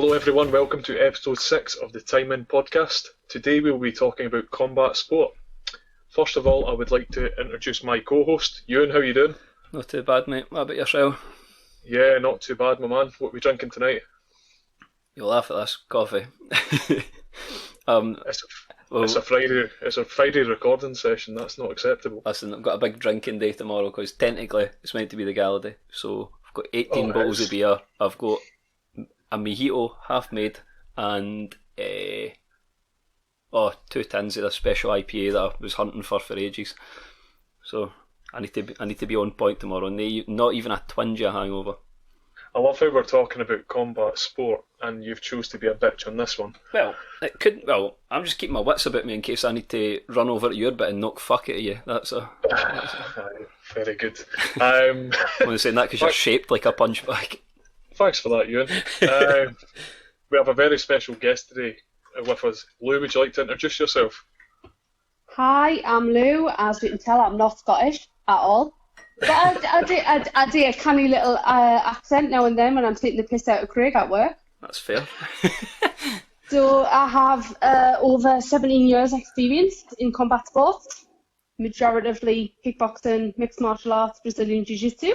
Hello everyone, welcome to episode 6 of the Time In podcast. Today we will be talking about combat sport. First of all, I would like to introduce my co-host. Ewan, how you doing? Not too bad, mate. What about yourself? Yeah, not too bad, my man. What are we drinking tonight? You'll laugh at this. Coffee. It's a Friday recording session, that's not acceptable. Listen, I've got a big drinking day tomorrow because technically it's meant to be the gala day. So I've got 18 bottles of beer. I've got a mojito half made and 2 tins of the special IPA that I was hunting for ages. So I need to be on point tomorrow. Not even a twinge of hangover. I love how we're talking about combat sport and you've chose to be a bitch on this one. Well, I'm just keeping my wits about me in case I need to run over to your bit and knock fuck at you. Very good. I'm only saying that because you're shaped like a punch bag. Thanks for that, Ewan. We have a very special guest today with us. Lou, would you like to introduce yourself? Hi, I'm Lou. As you can tell, I'm not Scottish at all. But I do a canny little accent now and then when I'm taking the piss out of Craig at work. That's fair. So I have over 17 years experience in combat sports, majoritively kickboxing, mixed martial arts, Brazilian Jiu-Jitsu.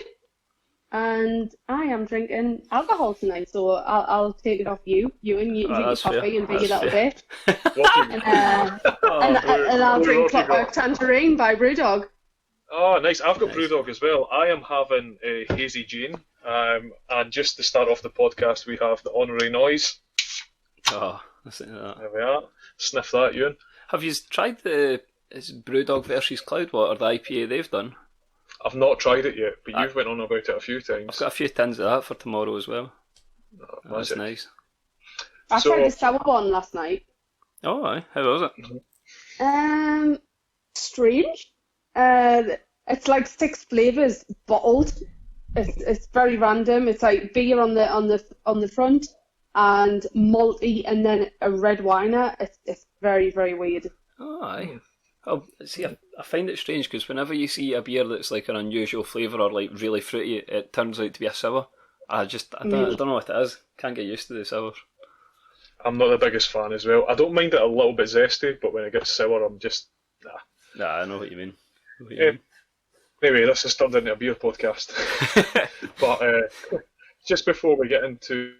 And I am drinking alcohol tonight, so I'll take it off you. You and you drink your coffee and be a little bit. And I'll drink Clockwork Tangerine by Brewdog. Oh, nice. I've got Brewdog as well. I am having a Hazy Jane. And just to start off the podcast, we have the Honorary Noise. Oh, listen to that. There we are. Sniff that, Ewan. Have you tried it's Brewdog versus Cloudwater, the IPA they've done? I've not tried it yet, but you've went on about it a few times. I've got a few tins of that for tomorrow as well. Oh, that's nice. I tried the sour one last night. Oh, aye. How was it? Strange. It's like 6 flavours bottled. It's very random. It's like beer on the front and malty, and then a red winer. It's very, very weird. Oh, aye. Oh, see, I find it strange because whenever you see a beer that's like an unusual flavour or like really fruity, it turns out to be a sour. I don't know what it is. Can't get used to the sours. I'm not the biggest fan as well. I don't mind it a little bit zesty, but when it gets sour, I'm just nah. I know what you mean. Anyway, this has turned into a beer podcast. But just before we get into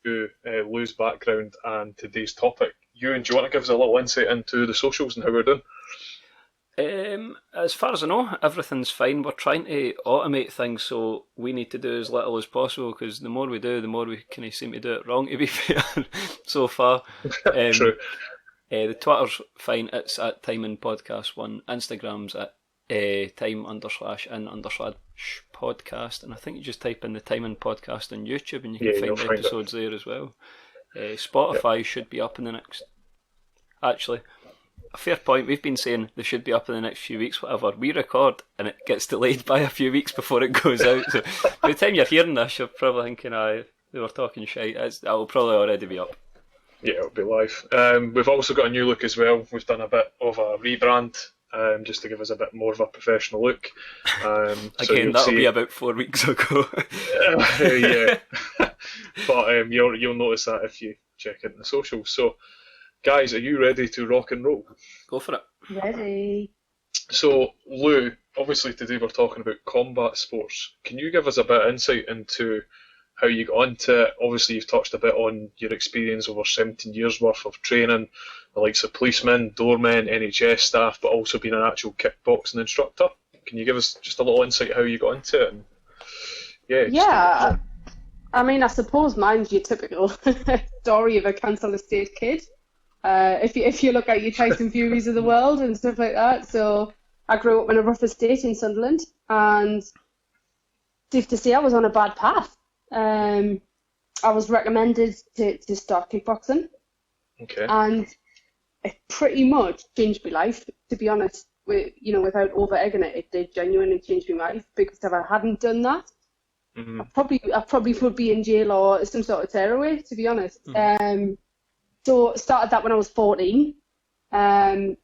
Lou's background and today's topic, Ewan, do you want to give us a little insight into the socials and how we're doing? As far as I know, everything's fine. We're trying to automate things, so we need to do as little as possible because the more we do, the more we kind of seem to do it wrong, to be fair, so far. True. The Twitter's fine, it's at Time In Podcast 1. Instagram's at time_in_podcast, and I think you just type in the Time In Podcast on YouTube and you can find episodes there as well. Spotify should be up in the next... Actually, a fair point, we've been saying they should be up in the next few weeks, whatever. We record and it gets delayed by a few weeks before it goes out, so by the time you're hearing this, you're probably thinking, they were talking shite. That'll probably already be up. Yeah, it'll be live. We've also got a new look as well. We've done a bit of a rebrand, just to give us a bit more of a professional look. Again, that'll be about 4 weeks ago. Yeah. But you'll notice that if you check into the socials. So, guys, are you ready to rock and roll? Go for it. Ready. So, Lou, obviously today we're talking about combat sports. Can you give us a bit of insight into how you got into it? Obviously, you've touched a bit on your experience over 17 years worth of training, the likes of policemen, doormen, NHS staff, but also being an actual kickboxing instructor. Can you give us just a little insight how you got into it? And, yeah. I mean, I suppose mine's your typical story of a council estate kid. If you look at your Tyson Furies of the world and stuff like that. So I grew up in a rough estate in Sunderland, and safe to say I was on a bad path. I was recommended to start kickboxing. Okay. And it pretty much changed my life, to be honest. Without over egging it, it did genuinely change my life, because if I hadn't done that, I probably would be in jail or some sort of tearaway, to be honest. So started that when I was 14, and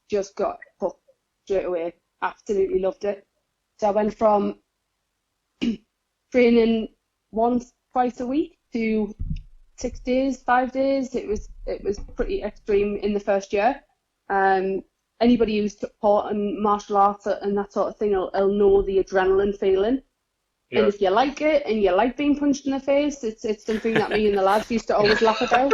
just got hooked straight away. Absolutely loved it. So I went from training once, twice a week to 6 days, 5 days. It was pretty extreme in the first year. Anybody who's took part in martial arts and that sort of thing will know the adrenaline feeling. Yeah. And if you like it and you like being punched in the face, it's something that me and the lads used to always laugh about.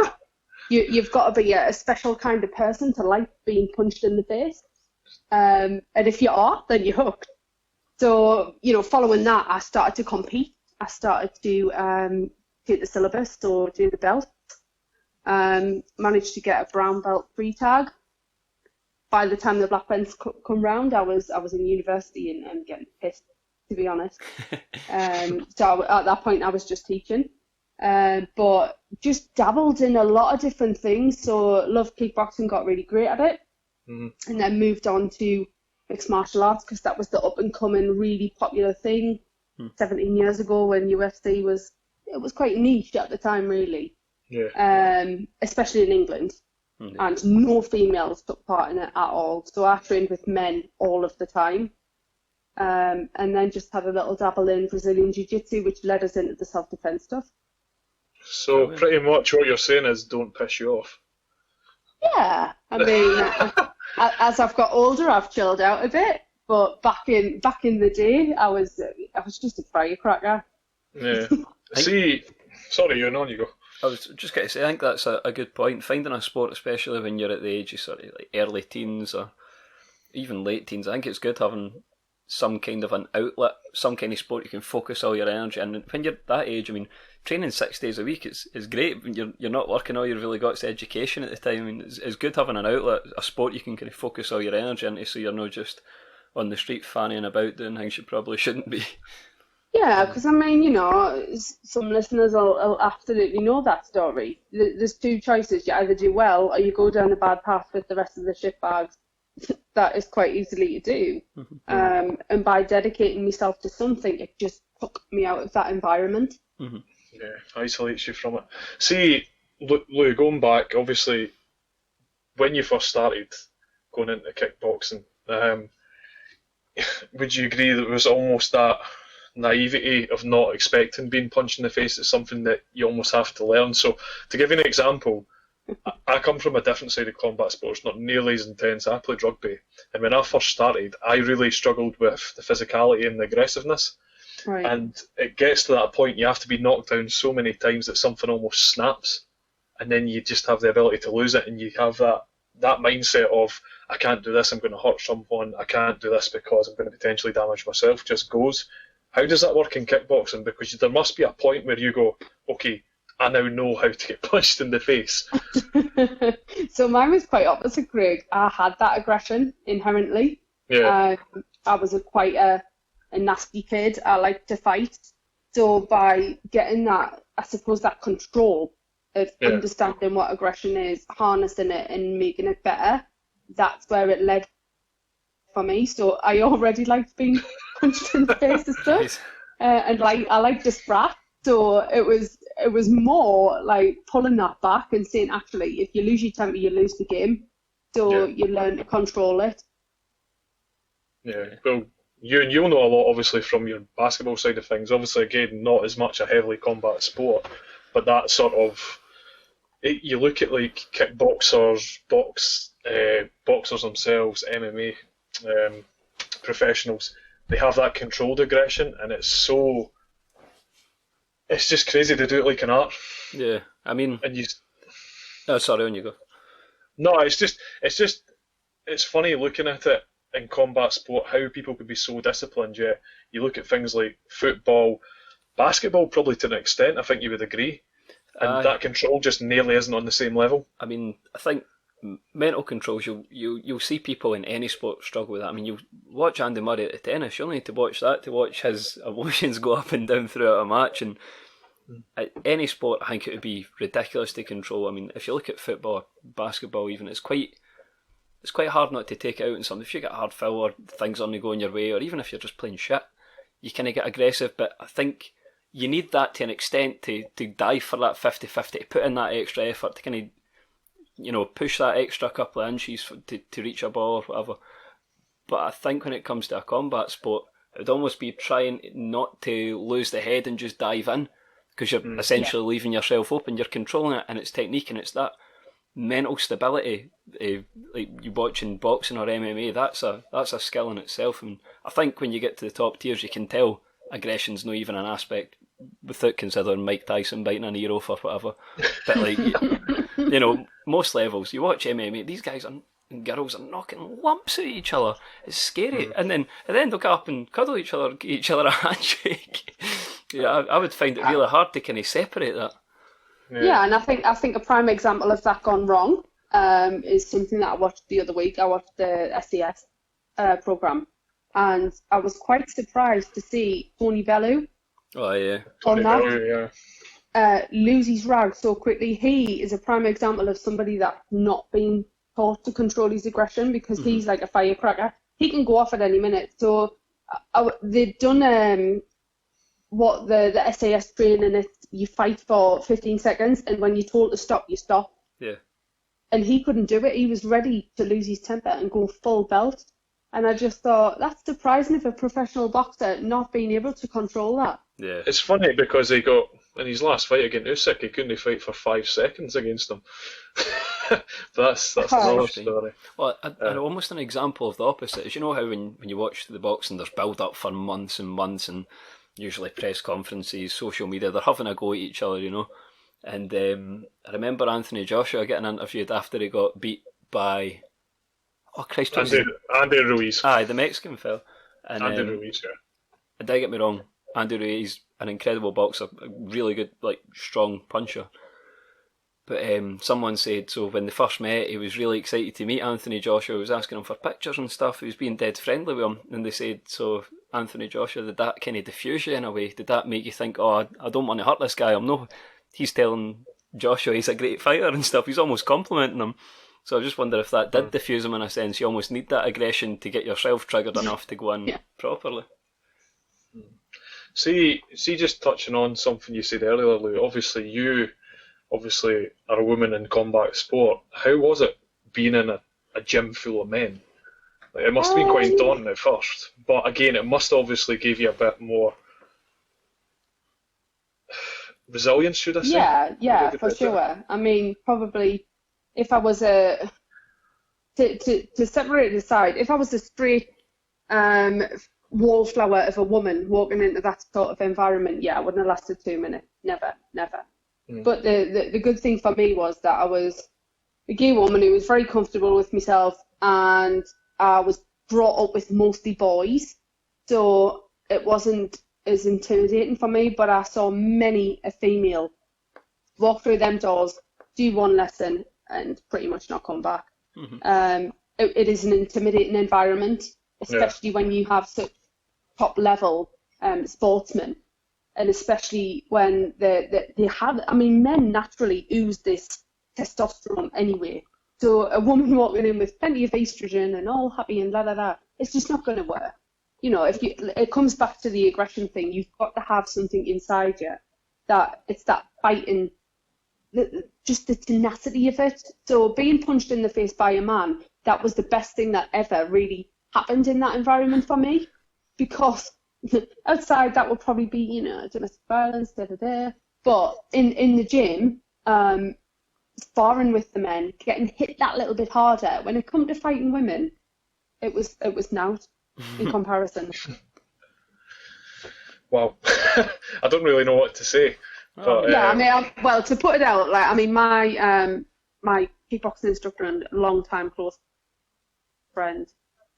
You've got to be a special kind of person to like being punched in the face. And if you are, then you're hooked. So, following that, I started to compete. I started to do the syllabus, so do the belt. Managed to get a brown belt free tag. By the time the black belts come round, I was in university and getting pissed, to be honest. So at that point, I was just teaching. But just dabbled in a lot of different things. So loved kickboxing, got really great at it. Mm-hmm. And then moved on to mixed martial arts because that was the up and coming, really popular thing. 17 years ago when UFC was quite niche at the time, really. Yeah. Especially in England. Mm-hmm. And no females took part in it at all. So I trained with men all of the time. And then just had a little dabble in Brazilian Jiu-Jitsu, which led us into the self-defense stuff. So pretty much what you're saying is don't piss you off. Yeah, I mean, as I've got older, I've chilled out a bit. But back in the day, I was just a firecracker. Yeah. See, sorry, you're on. You go. I was just going to say, I think that's a good point. Finding a sport, especially when you're at the age of sort of like early teens or even late teens, I think it's good having some kind of an outlet, some kind of sport you can focus all your energy. And when you're that age, I mean, training 6 days a week is great. When you're not working, all you've really got is education at the time. I mean, it's good having an outlet, a sport you can kind of focus all your energy into, so you're not just on the street fanning about doing things you probably shouldn't be. Yeah, because I mean, some listeners will absolutely know that story. There's two choices. You either do well or you go down the bad path with the rest of the shitbags. That is quite easily to do. Mm-hmm. And by dedicating myself to something, it just took me out of that environment. Mm-hmm. Yeah, isolates you from it. See, Lou, going back, obviously, when you first started going into kickboxing, would you agree that there was almost that naivety of not expecting being punched in the face? It's something that you almost have to learn. So, to give you an example, I come from a different side of combat sports, not nearly as intense. I played rugby, and when I first started, I really struggled with the physicality and the aggressiveness. Right. And it gets to that point, you have to be knocked down so many times that something almost snaps, and then you just have the ability to lose it, and you have that mindset of, I can't do this, I'm going to hurt someone, I can't do this because I'm going to potentially damage myself, just goes. How does that work in kickboxing? Because there must be a point where you go, okay, I now know how to get punched in the face. So mine was quite opposite, Craig. I had that aggression inherently. Yeah. I was quite a nasty kid. I liked to fight. So by getting that, I suppose, that control of understanding what aggression is, harnessing it and making it better, that's where it led for me. So I already liked being punched in the face and stuff. And I liked to sprat. So it was more like pulling that back and saying, actually, if you lose your temper, you lose the game. So you learn to control it. Yeah, well, you'll know a lot, obviously, from your basketball side of things. Obviously, again, not as much a heavily combat sport, but that sort of, you look at like kickboxers, boxers themselves, MMA professionals, they have that controlled aggression, and it's just crazy to do it like an art. Yeah, I mean... And you... Oh, sorry, on you go. No, it's funny looking at it in combat sport, how people could be so disciplined, yet you look at things like football, basketball probably to an extent, I think you would agree, and that control just nearly isn't on the same level. I mean, I think mental controls, you'll see people in any sport struggle with that. I mean, you watch Andy Murray at the tennis, you only need to watch that to watch his emotions go up and down throughout a match, and at any sport I think it would be ridiculous to control. I mean, if you look at football, basketball even, it's quite hard not to take it out on something. If you get a hard foul or things only going your way, or even if you're just playing shit, you kind of get aggressive, but I think you need that to an extent to dive for that 50-50, to put in that extra effort, to kind of push that extra couple of inches to reach a ball or whatever. But I think when it comes to a combat sport, it would almost be trying not to lose the head and just dive in, because you're essentially leaving yourself open. You're controlling it, and it's technique, and it's that mental stability. Like you watching boxing or MMA, that's a skill in itself. And I think when you get to the top tiers, you can tell aggression's not even an aspect, without considering Mike Tyson biting an ear off or whatever. But like, you know, most levels, you watch MMA, these guys and girls are knocking lumps at each other. It's scary. And then they'll get up and cuddle each other, give each other a handshake. I would find it really hard to kind of separate that. Yeah, and I think a prime example of that gone wrong is something that I watched the other week. I watched the SES program, and I was quite surprised to see Tony Bellew. Oh yeah, Tony Bellew, lose his rag so quickly. He is a prime example of somebody that's not been taught to control his aggression, because he's like a firecracker. He can go off at any minute. So they've done what the SAS training is, you fight for 15 seconds, and when you're told to stop, you stop. Yeah. And he couldn't do it. He was ready to lose his temper and go full belt. And I just thought, that's surprising of a professional boxer not being able to control that. Yeah. It's funny because he got, in his last fight against Usyk, he couldn't fight for 5 seconds against him. that's another story. Well, and almost an example of the opposite is, you know how when you watch the boxing, there's build up for months and months, and usually press conferences, social media, they're having a go at each other, you know. And I remember Anthony Joshua getting interviewed after he got beat by, oh Christ, Andy Ruiz. Aye, the Mexican fella. And, Andy Ruiz, yeah. And don't get me wrong, Andy Ruiz, an incredible boxer, a really good, like, strong puncher. But someone said, so when they first met, he was really excited to meet Anthony Joshua. He was asking him for pictures and stuff. He was being dead friendly with him. And they said, so Anthony Joshua, did that kind of diffuse you in a way? Did that make you think, oh, I don't want to hurt this guy? He's telling Joshua he's a great fighter and stuff. He's almost complimenting him. So I just wonder if that did diffuse him in a sense. You almost need that aggression to get yourself triggered enough to go in properly. See, just touching on something you said earlier, Lou, obviously you are a woman in combat sport. How was it being in a gym full of men? Like, it must have been quite daunting at first, but again, it must obviously give you a bit more resilience, should I say? Yeah, for sure. I mean, probably if I was to separate it aside, if I was a straight wallflower of a woman walking into that sort of environment, I wouldn't have lasted 2 minutes. Never. But the good thing for me was that I was a gay woman who was very comfortable with myself, and I was brought up with mostly boys, so it wasn't as intimidating for me. But I saw many a female walk through them doors, do one lesson, and pretty much not come back. It is an intimidating environment, especially when you have such top level sportsmen. And especially when they have, I mean, men naturally ooze this testosterone anyway. So a woman walking in with plenty of estrogen and all happy and it's just not going to work. You know, it comes back to the aggression thing. You've got to have something inside you that it's that fighting, just the tenacity of it. So being punched in the face by a man, that was the best thing that ever really happened in that environment for me, because outside that would probably be, domestic violence, but in the gym, sparring with the men, getting hit that little bit harder. When it come to fighting women, it was nout in comparison. Wow, I don't really know what to say. But, I mean, to put it out, my kickboxing instructor and long-time close friend,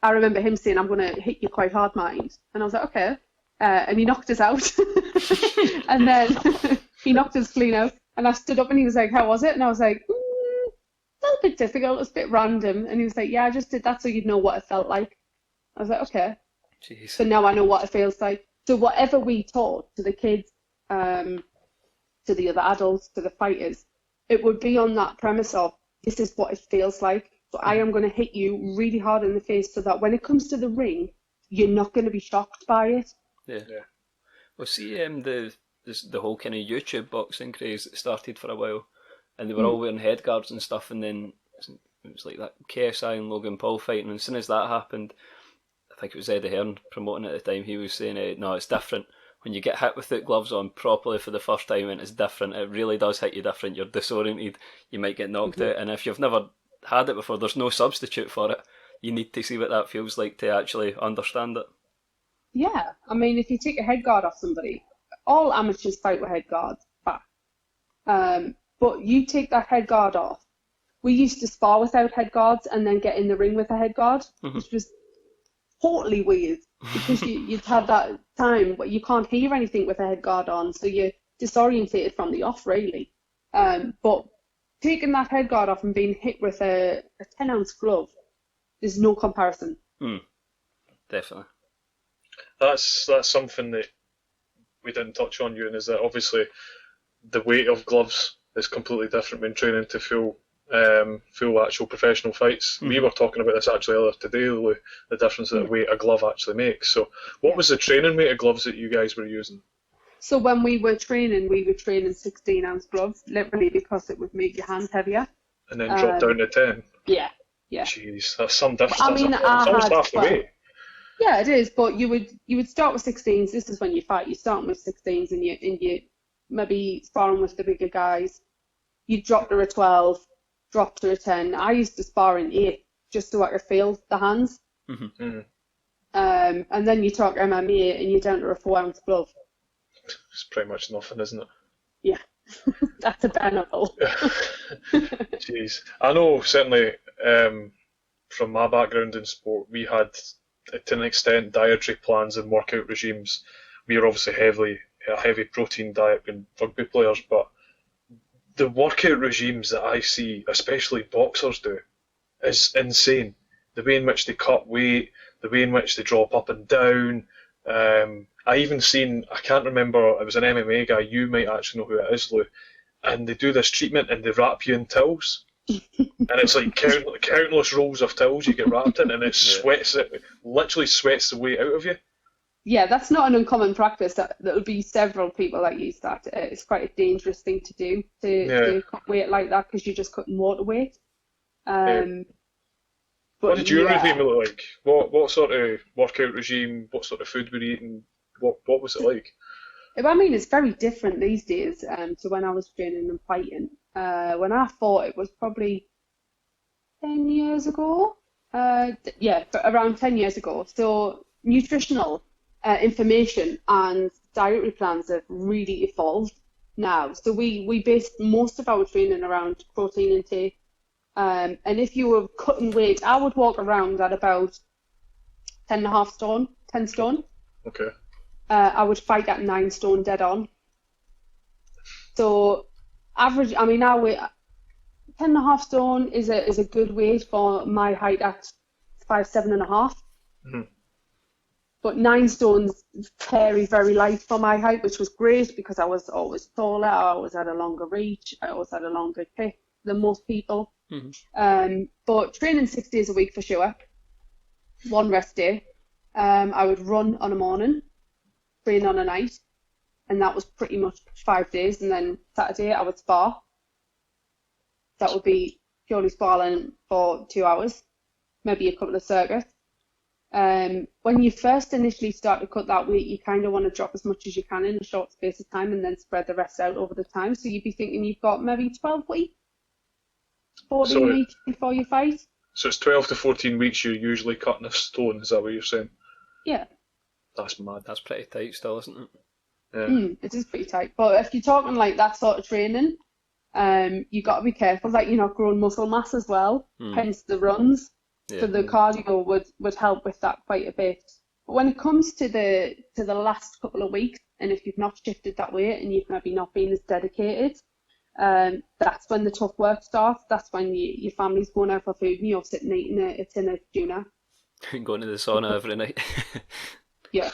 I remember him saying, "I'm going to hit you quite hard, mind." And I was like, okay. And he knocked us out. And then he knocked us clean out. And I stood up and he was like, how was it? And I was like, a little bit difficult. It was a bit random. And he was like, yeah, I just did that so you'd know what it felt like. I was like, okay. Jeez. So now I know what it feels like. So whatever we taught to the kids, to the other adults, to the fighters, it would be on that premise of, this is what it feels like. So I am going to hit you really hard in the face so that when it comes to the ring, you're not going to be shocked by it. Yeah. Well, see, the whole kind of YouTube boxing craze that started for a while, and they were all wearing head guards and stuff, and then it was like that KSI and Logan Paul fighting, and as soon as that happened, I think it was Eddie Hearn promoting it at the time, he was saying, no, it's different. when you get hit with the gloves on properly for the first time and it's different, it really does hit you different. You're disoriented, you might get knocked out, and if you've never had it before, there's no substitute for it. You need to see what that feels like to actually understand it. Yeah, I mean, if you take a head guard off somebody, all amateurs fight with head guards back. But you take that head guard off. We used to spar without head guards and then get in the ring with a head guard, which was totally weird because you'd had that time but you can't hear anything with a head guard on, so you're disorientated from the off, really. But taking that head guard off and being hit with a 10-ounce glove, there's no comparison. Definitely. That's something that we didn't touch on, Ewan, is that obviously the weight of gloves is completely different when training to full actual professional fights. We were talking about this actually earlier today, Lou, the difference that the weight a glove actually makes. So what was the training weight of gloves that you guys were using? So when we were training 16-ounce gloves, literally because it would make your hands heavier. And then drop down to 10? Yeah. Jeez, that's some difference. I mean, it's almost half the weight. Yeah, it is, but you would start with 16s. This is when you fight. You start with 16s and you maybe sparring with the bigger guys. You drop to a 12, drop to a 10. I used to spar in 8 just so I could feel the hands. And then you talk MMA and you're down to a 4-ounce glove. It's pretty much nothing, isn't it? Yeah, that's a bare knuckle. Jeez, I know certainly from my background in sport, we had to an extent dietary plans and workout regimes. We were obviously a heavy protein diet being rugby players, but the workout regimes that I see, especially boxers do, is insane. The way in which they cut weight, the way in which they drop up and down. I even seen, I can't remember, it was an MMA guy, you might actually know who it is, Lou, and they do this treatment and they wrap you in towels. And it's like countless rolls of towels you get wrapped in, and it literally sweats the weight out of you. Yeah, that's not an uncommon practice. There'll be several people that use that. It's quite a dangerous thing to do, to cut weight like that, because you're just cutting water weight. But what did your regime look like? What sort of workout regime, what sort of food were you eating? What was it like? I mean, it's very different these days to when I was training and fighting. When I fought, it was probably 10 years ago. Around 10 years ago. So nutritional information and dietary plans have really evolved now. So we based most of our training around protein intake. And if you were cutting weight, I would walk around at about 10 stone. Okay. I would fight at 9 stone dead on. So average, I mean, I weigh 10.5 stone is a good weight for my height at 5'7.5". Mm-hmm. But 9 stones very, very light for my height, which was great because I was always taller, I always had a longer reach, I always had a longer kick than most people. Mm-hmm. But training 6 days a week for sure. 1 rest day. I would run on a morning, train on a night, and that was pretty much 5 days. And then Saturday I would spar. That would be purely sparring for 2 hours, maybe a couple of circuits. When you first initially start to cut that weight, you kind of want to drop as much as you can in a short space of time and then spread the rest out over the time. So you'd be thinking you've got maybe 12 weeks, 14 weeks before you fight. So it's 12 to 14 weeks you're usually cutting a stone, is that what you're saying? Yeah. That's mad. That's pretty tight still, isn't it? Yeah. It is pretty tight. But if you're talking like that sort of training, you've got to be careful that you're not growing muscle mass as well, hence the runs. Yeah. So the cardio would help with that quite a bit. But when it comes to the last couple of weeks, and if you've not shifted that weight and you've maybe not been as dedicated, that's when the tough work starts. That's when your family's going out for food and you're sitting eating a tin of tuna. Going to the sauna every night. Yeah.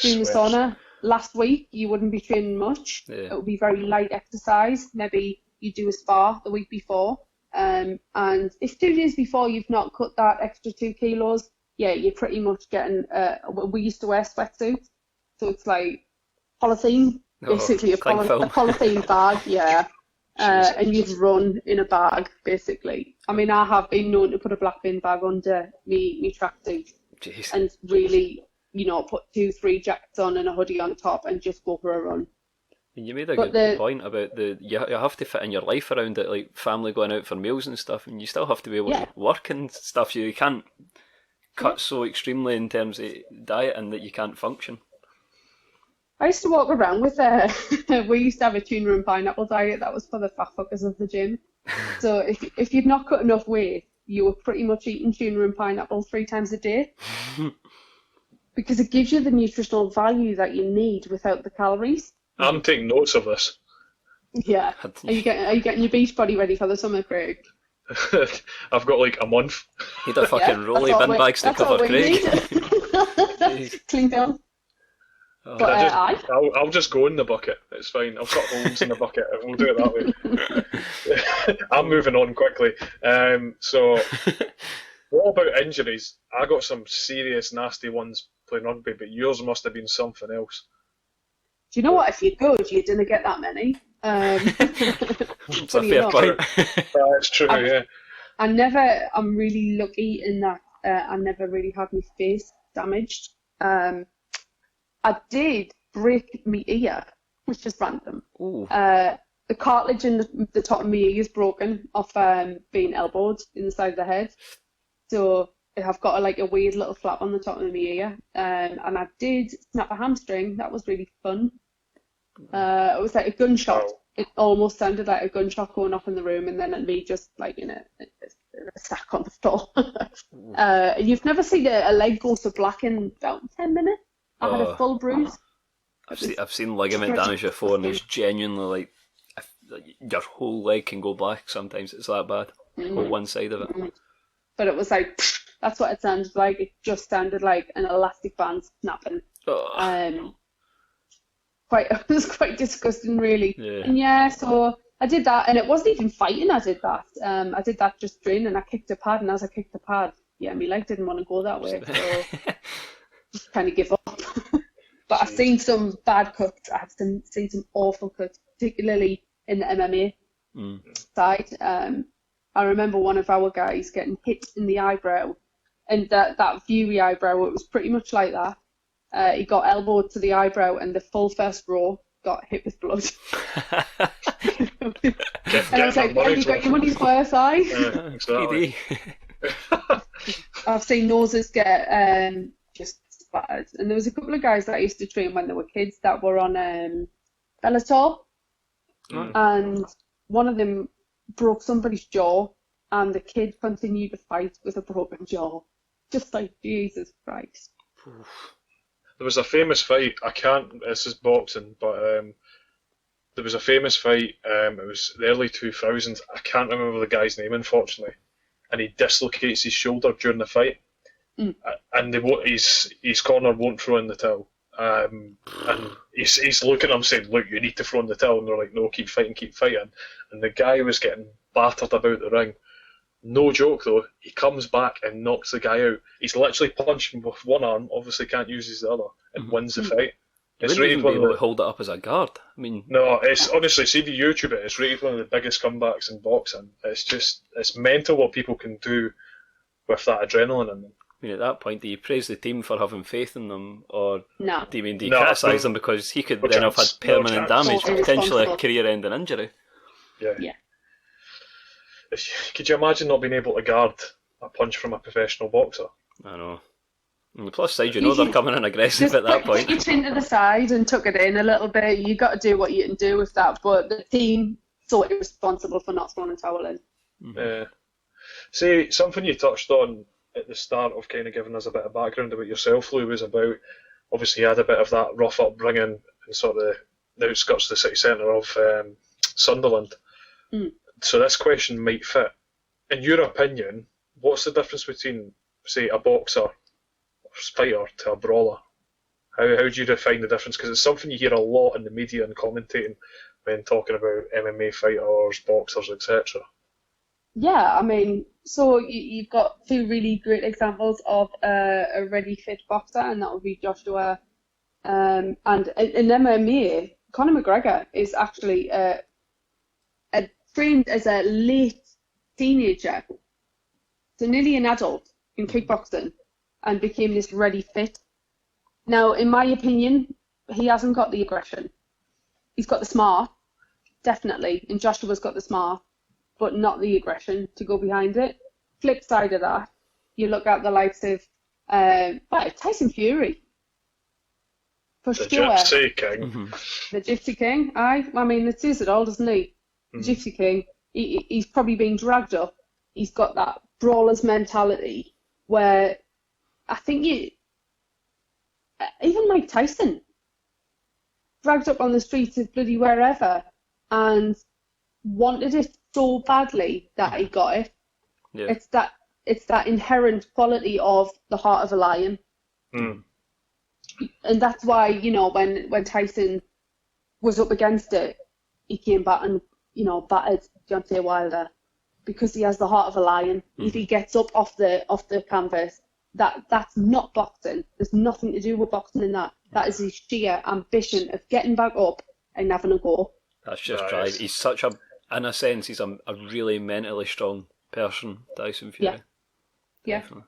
Doing the sauna. Last week, you wouldn't be training much. Yeah. It would be very light exercise. Maybe you do a spar the week before. And if 2 days before you've not cut that extra 2 kilos, yeah, you're pretty much getting, we used to wear sweatsuits. So it's like polythene, basically a polythene bag, yeah. And you'd run in a bag, basically. I mean, I have been known to put a black bin bag under me tracksuit. Jeez. And really put 2-3 jackets on and a hoodie on top and just go for a run. You made a good point about you have to fit in your life around it, like family going out for meals and stuff, and you still have to be able to work and stuff. You can't cut so extremely in terms of diet and that you can't function. I used to walk around with we used to have a tuna and pineapple diet that was for the fat fuckers of the gym. So if you'd not cut enough weight, you were pretty much eating tuna and pineapple 3 times a day. Because it gives you the nutritional value that you need without the calories. I'm taking notes of this. Yeah. Are you getting your beach body ready for the summer, Craig? I've got like a month. Need a fucking rolly bin bags to cover Craig. Clean down. Oh. But I'll just go in the bucket. It's fine. I'll cut holes in the bucket and we'll do it that way. I'm moving on quickly. So, what about injuries? I got some serious nasty ones playing rugby, but yours must have been something else. Do you know what? If you're good, you didn't get that many. It's a fair point. That's true, yeah. I'm really lucky in that I never really had my face damaged. I did break my ear, which is random. The cartilage in the top of my ear is broken off being elbowed in the side of the head. So I've got a weird little flap on the top of my ear. And I did snap a hamstring. That was really fun. It was like a gunshot. Oh. It almost sounded like a gunshot going off in the room, and then me just a sack on the floor. You've never seen a leg go so black in about 10 minutes? I had a full bruise. I've seen ligament damage before, and it's genuinely like your whole leg can go black sometimes. It's that bad. Or one side of it. But it was like, that's what it sounded like. It just sounded like an elastic band snapping. It was quite disgusting, really. Yeah. And so I did that, and it wasn't even fighting. I did that. I did that just training. I kicked a pad, and as I kicked the pad, my leg didn't want to go that way. So just kind of give up. But I've seen some bad cuts. I've seen some awful cuts, particularly in the MMA side. I remember one of our guys getting hit in the eyebrow, and that viewy eyebrow, it was pretty much like that. He got elbowed to the eyebrow, and the full first row got hit with blood. And I was like, have you got your money's worth, Exactly. I've seen noses get just splattered. And there was a couple of guys that I used to train when they were kids that were on Bellator. And one of them broke somebody's jaw, and the kid continued to fight with a broken jaw. Just like, Jesus Christ. There was a famous fight, this is boxing, but there was a famous fight, it was the early 2000s, I can't remember the guy's name, unfortunately, and he dislocates his shoulder during the fight, and his corner won't throw in the towel, and he's looking at him saying, look, you need to throw in the towel, and they're like, no, keep fighting, and the guy was getting battered about the ring. No joke though, he comes back and knocks the guy out. He's literally punched him with one arm, obviously can't use his other, and wins the fight. It's rated one of the... hold it up as a guard. I mean, no, it's honestly, see the YouTube it. It's rated one of the biggest comebacks in boxing. It's mental what people can do with that adrenaline in them. I mean, at that point, do you praise the team for having faith in them, or no. do you criticise them because he could then have had permanent damage, potentially a career-ending injury? Yeah. Could you imagine not being able to guard a punch from a professional boxer? I know. On the plus side, they're coming in aggressive at that point. Put your chin to the side and tuck it in a little bit. You got to do what you can do with that, but the team sort of responsible for not throwing a towel in. See, something you touched on at the start of kind of giving us a bit of background about yourself, Lou, was about, obviously you had a bit of that rough upbringing in sort of the outskirts of the city centre of Sunderland. So this question might fit. In your opinion, what's the difference between, say, a boxer or fighter to a brawler? How do you define the difference? Because it's something you hear a lot in the media and commentating when talking about MMA fighters, boxers, etc. Yeah, I mean, so you've got two really great examples of a ready fit boxer, and that would be Joshua. And in MMA, Conor McGregor is actually trained as a late teenager, so nearly an adult in kickboxing, and became this ready fit. Now, in my opinion, he hasn't got the aggression. He's got the smart, definitely, and Joshua's got the smart, but not the aggression to go behind it. Flip side of that, you look at the likes of Tyson Fury. For the sure. Gypsy King. Mm-hmm. The Gypsy King, aye. I mean, it says it all, doesn't he? The Gypsy King. He's probably been dragged up. He's got that brawler's mentality where I think even Mike Tyson dragged up on the streets of bloody wherever and wanted it so badly that he got it. Yeah. It's that inherent quality of the heart of a lion. Mm. And that's why, you know, when Tyson was up against it, he came back and, you know, battered Deontay Wilder because he has the heart of a lion. If he gets up off the canvas, that's not boxing. There's nothing to do with boxing in that. That is his sheer ambition of getting back up and having a go. That's just drive. He's such in a sense, he's a really mentally strong person, Tyson Fury. Yeah. Definitely.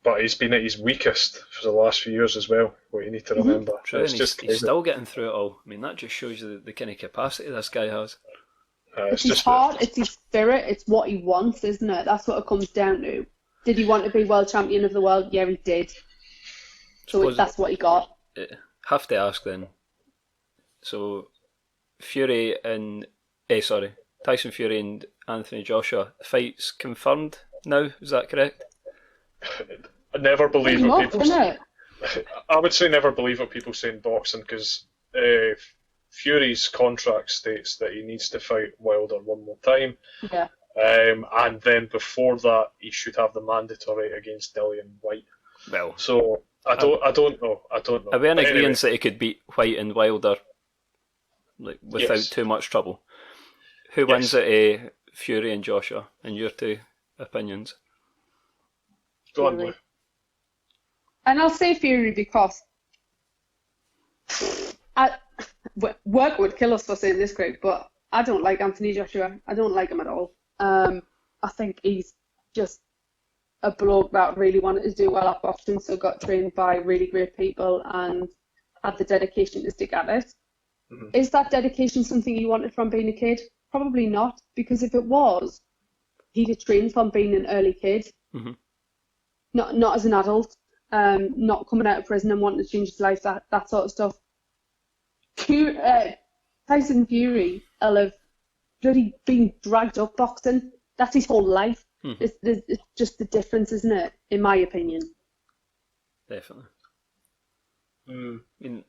But he's been at his weakest for the last few years as well, what you need to remember. True, and he's still getting through it all. I mean, that just shows you the kind of capacity this guy has. It's his heart, it's his spirit, it's what he wants, isn't it? That's what it comes down to. Did he want to be world champion of the world? Yeah, he did. So that's what he got. Have to ask then. So, Tyson Fury and Anthony Joshua, fights confirmed now, is that correct? I never believe what people say. It? I would say never believe what people say in boxing because Fury's contract states that he needs to fight Wilder one more time. Yeah. And then before that, he should have the mandatory against Dillian White. Well, so I don't know. Are we in agreement that he could beat White and Wilder without too much trouble? Who wins it, Fury and Joshua, in your two opinions? Go on, Lou. And I'll say Fury because work would kill us for saying this, Craig, but I don't like Anthony Joshua. I don't like him at all. I think he's just a bloke that really wanted to do well at boxing, so got trained by really great people and had the dedication to stick at it. Mm-hmm. Is that dedication something you wanted from being a kid? Probably not, because if it was, he'd have trained from being an early kid, not as an adult, not coming out of prison and wanting to change his life, that sort of stuff. Tyson Fury will have bloody been dragged up boxing. That's his whole life. It's just the difference, isn't it? In my opinion. Definitely. I mean,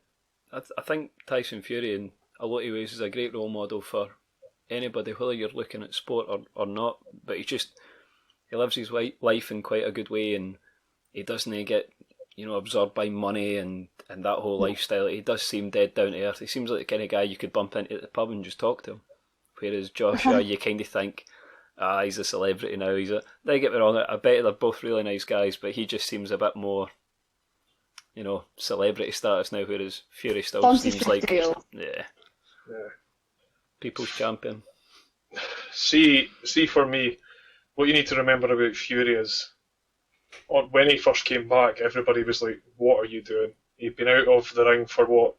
I think Tyson Fury in a lot of ways is a great role model for anybody, whether you're looking at sport or not. But he lives his life in quite a good way, and he doesn't get absorbed by money and that whole lifestyle. He does seem dead down to earth. He seems like the kind of guy you could bump into at the pub and just talk to him. Whereas Joshua, you kind of think, he's a celebrity now. Don't get me wrong, I bet they're both really nice guys, but he just seems a bit more, celebrity status now, whereas Fury still seems like, people's champion. See, for me, what you need to remember about Fury is, when he first came back, everybody was like, what are you doing? He'd been out of the ring for what?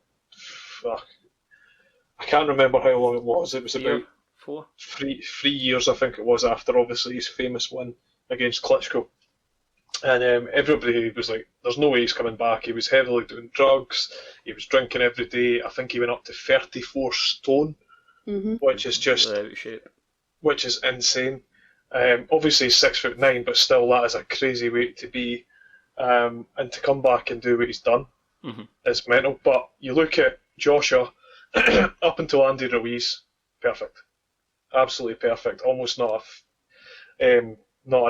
I can't remember how long it was. It was about 3 years, I think it was, after obviously his famous win against Klitschko. And everybody was like, there's no way he's coming back. He was heavily doing drugs. He was drinking every day. I think he went up to 34 stone, which is just, which is insane. Obviously he's 6'9", but still that is a crazy weight to be. And to come back and do what he's done is mental. But you look at Joshua, up until Andy Ruiz, perfect. Absolutely perfect. Almost not an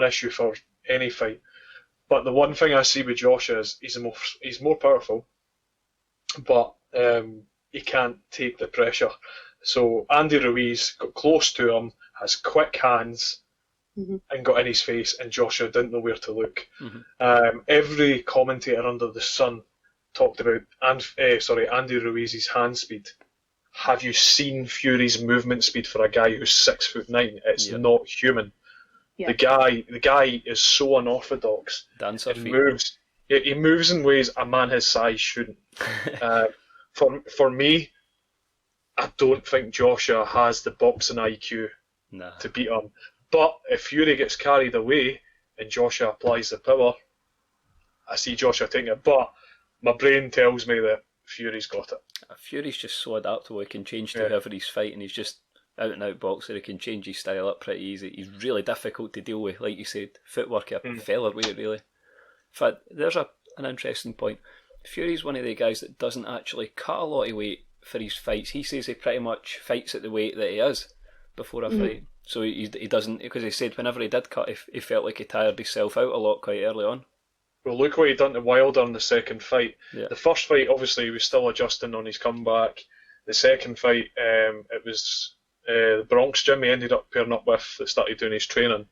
issue for any fight. But the one thing I see with Joshua is he's more powerful, but he can't take the pressure. So Andy Ruiz got close to him, has quick hands, and got in his face, and Joshua didn't know where to look. Every commentator under the sun talked about Andy Ruiz's hand speed. Have you seen Fury's movement speed for a guy who's 6'9"? It's not human. The guy is so unorthodox. Dancer and feet. he moves in ways a man his size shouldn't. For me, I don't think Joshua has the boxing IQ to beat him. But if Fury gets carried away and Joshua applies the power, I see Joshua taking it. But my brain tells me that Fury's got it. Fury's just so adaptable. He can change to whoever he's fighting. He's just out and out boxer. He can change his style up pretty easy. He's really difficult to deal with, like you said. Footwork, a featherweight, really. In fact, there's an interesting point. Fury's one of the guys that doesn't actually cut a lot of weight for his fights. He says he pretty much fights at the weight that he is before a fight. So he doesn't, because he said whenever he did cut, he felt like he tired himself out a lot quite early on. Well, look what he done to Wilder in the second fight. Yeah. The first fight, obviously, he was still adjusting on his comeback. The second fight, it was the Bronx gym he ended up pairing up with that started doing his training,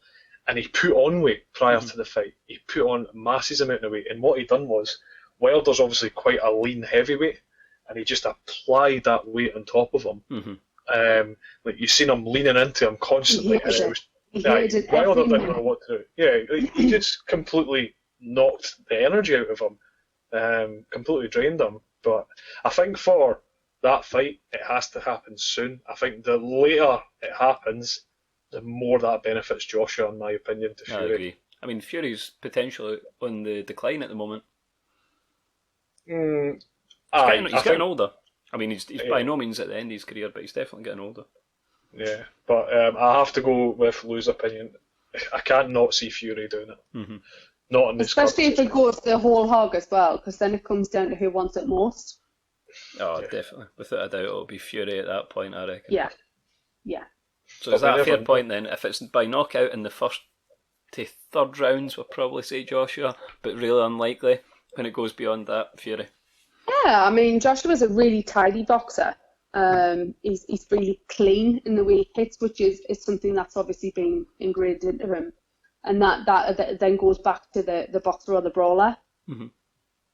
and he put on weight prior to the fight. He put on massive amount of weight, and what he done was, Wilder's obviously quite a lean heavyweight, and he just applied that weight on top of him. Like you seen him leaning into him constantly, and it was Wilder didn't know what to do. Yeah, he just completely knocked the energy out of him, completely drained him. But I think for that fight, it has to happen soon. I think the later it happens, the more that benefits Joshua, in my opinion, to Fury. I agree. I mean, Fury's potentially on the decline at the moment. He's getting older. I mean, he's by no means at the end of his career, but he's definitely getting older. Yeah, but I have to go with Lou's opinion. I can't not see Fury doing it. Not in this, especially if it goes the whole hog as well, because then it comes down to who wants it most. Oh, definitely. Without a doubt, it'll be Fury at that point, I reckon. Yeah. So is that a fair point then? If it's by knockout in the first to third rounds, we'll probably say Joshua, but really unlikely when it goes beyond that, Fury. Yeah, I mean, Joshua's a really tidy boxer. He's really clean in the way he hits, which is something that's obviously been ingrained into him. And that then goes back to the boxer or the brawler.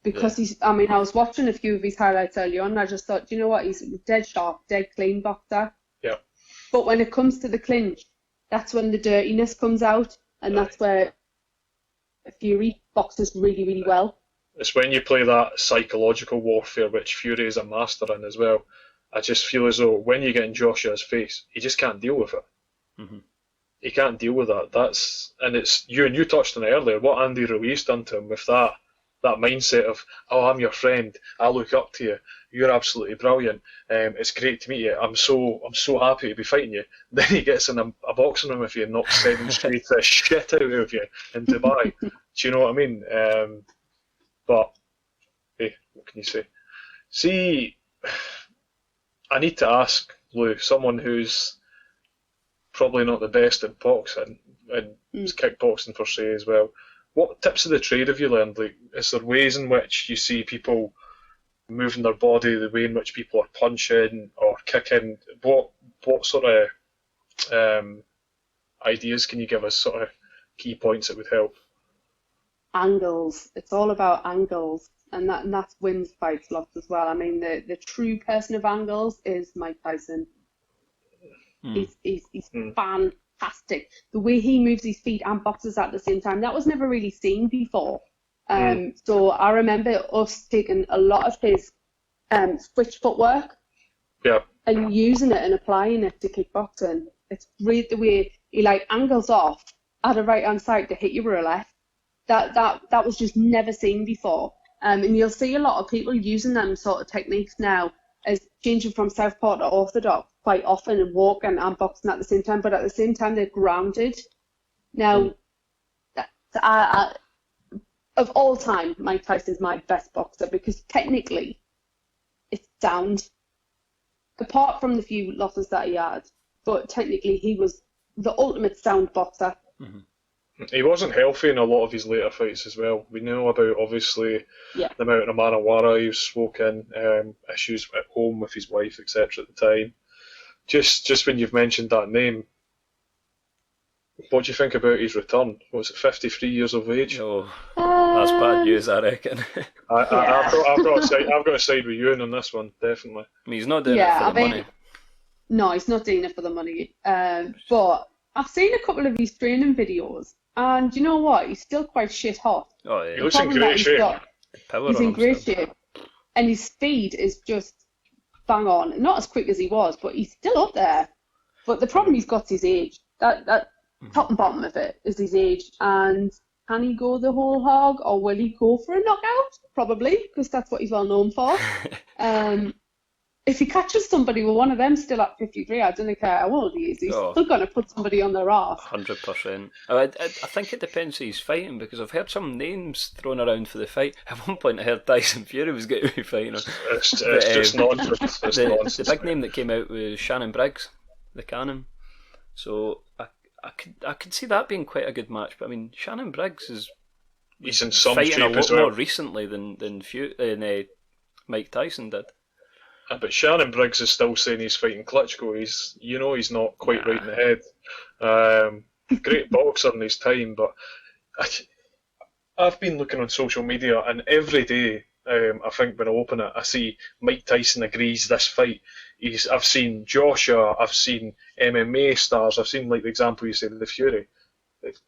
Because I was watching a few of his highlights earlier on, and I just thought, you know what, he's a dead sharp, dead clean boxer. Yeah. But when it comes to the clinch, that's when the dirtiness comes out, and that's where Fury boxes really, really well. It's when you play that psychological warfare, which Fury is a master in as well. I just feel as though when you get in Joshua's face, he just can't deal with it. He can't deal with that. And it's you touched on it earlier. What Andy Ruiz done to him with that mindset of, oh, I'm your friend, I look up to you, you're absolutely brilliant, it's great to meet you, I'm so happy to be fighting you. Then he gets in a boxing room with you and knocks 7 straight the shit out of you in Dubai. Do you know what I mean? But hey, what can you say? See, I need to ask Lou, someone who's probably not the best at boxing, and it's kickboxing per se as well. What tips of the trade have you learned? Like, is there ways in which you see people moving their body, the way in which people are punching or kicking? What sort of ideas can you give us, sort of key points that would help? Angles. It's all about angles, and that wins fights lots as well. I mean, the true person of angles is Mike Tyson. He's fantastic. The way he moves his feet and boxes at the same time, that was never really seen before. So I remember us taking a lot of his switch footwork and using it and applying it to kickboxing. It's great the way he angles off at a right hand side to hit you with a left. That was just never seen before. And you'll see a lot of people using them sort of techniques now as changing from southpaw to orthodox quite often, and walking and boxing at the same time, but at the same time they're grounded. Now, of all time, Mike Tyson's my best boxer because technically it's sound. Apart from the few losses that he had, but technically he was the ultimate sound boxer. He wasn't healthy in a lot of his later fights as well. We know about, obviously, the amount of marijuana he was smoking, issues at home with his wife, etc. at the time. Just when you've mentioned that name, what do you think about his return? Was it 53 years of age? Oh, that's bad news, I reckon. I've got to side with you on this one, definitely. I mean, he's not doing it for the money. No, he's not doing it for the money. But I've seen a couple of his training videos, and you know what? He's still quite shit hot. Oh yeah. He looks in great shape. He's in great shape, and his speed is just bang on. Not as quick as he was, but he's still up there. But the problem he's got is his age. That top and bottom of it is his age. And can he go the whole hog, or will he go for a knockout? Probably, because that's what he's well known for. If he catches somebody with one of them still at 53, I don't care how old he is. He's still going to put somebody on their ass. 100%. I think it depends who he's fighting, because I've heard some names thrown around for the fight. At one point I heard Tyson Fury was going to be fighting him. It's just nonsense. The big name that came out was Shannon Briggs, the Cannon. So I could see that being quite a good match. But I mean, Shannon Briggs he's in some fighting shape a lot as well. more recently than Mike Tyson did. But Shannon Briggs is still saying he's fighting Klitschko. He's not quite right in the head. Great boxer in his time, but I've been looking on social media, and every day, I think when I open it, I see Mike Tyson agrees this fight. I've seen Joshua, I've seen MMA stars, I've seen, like the example you said of the Fury.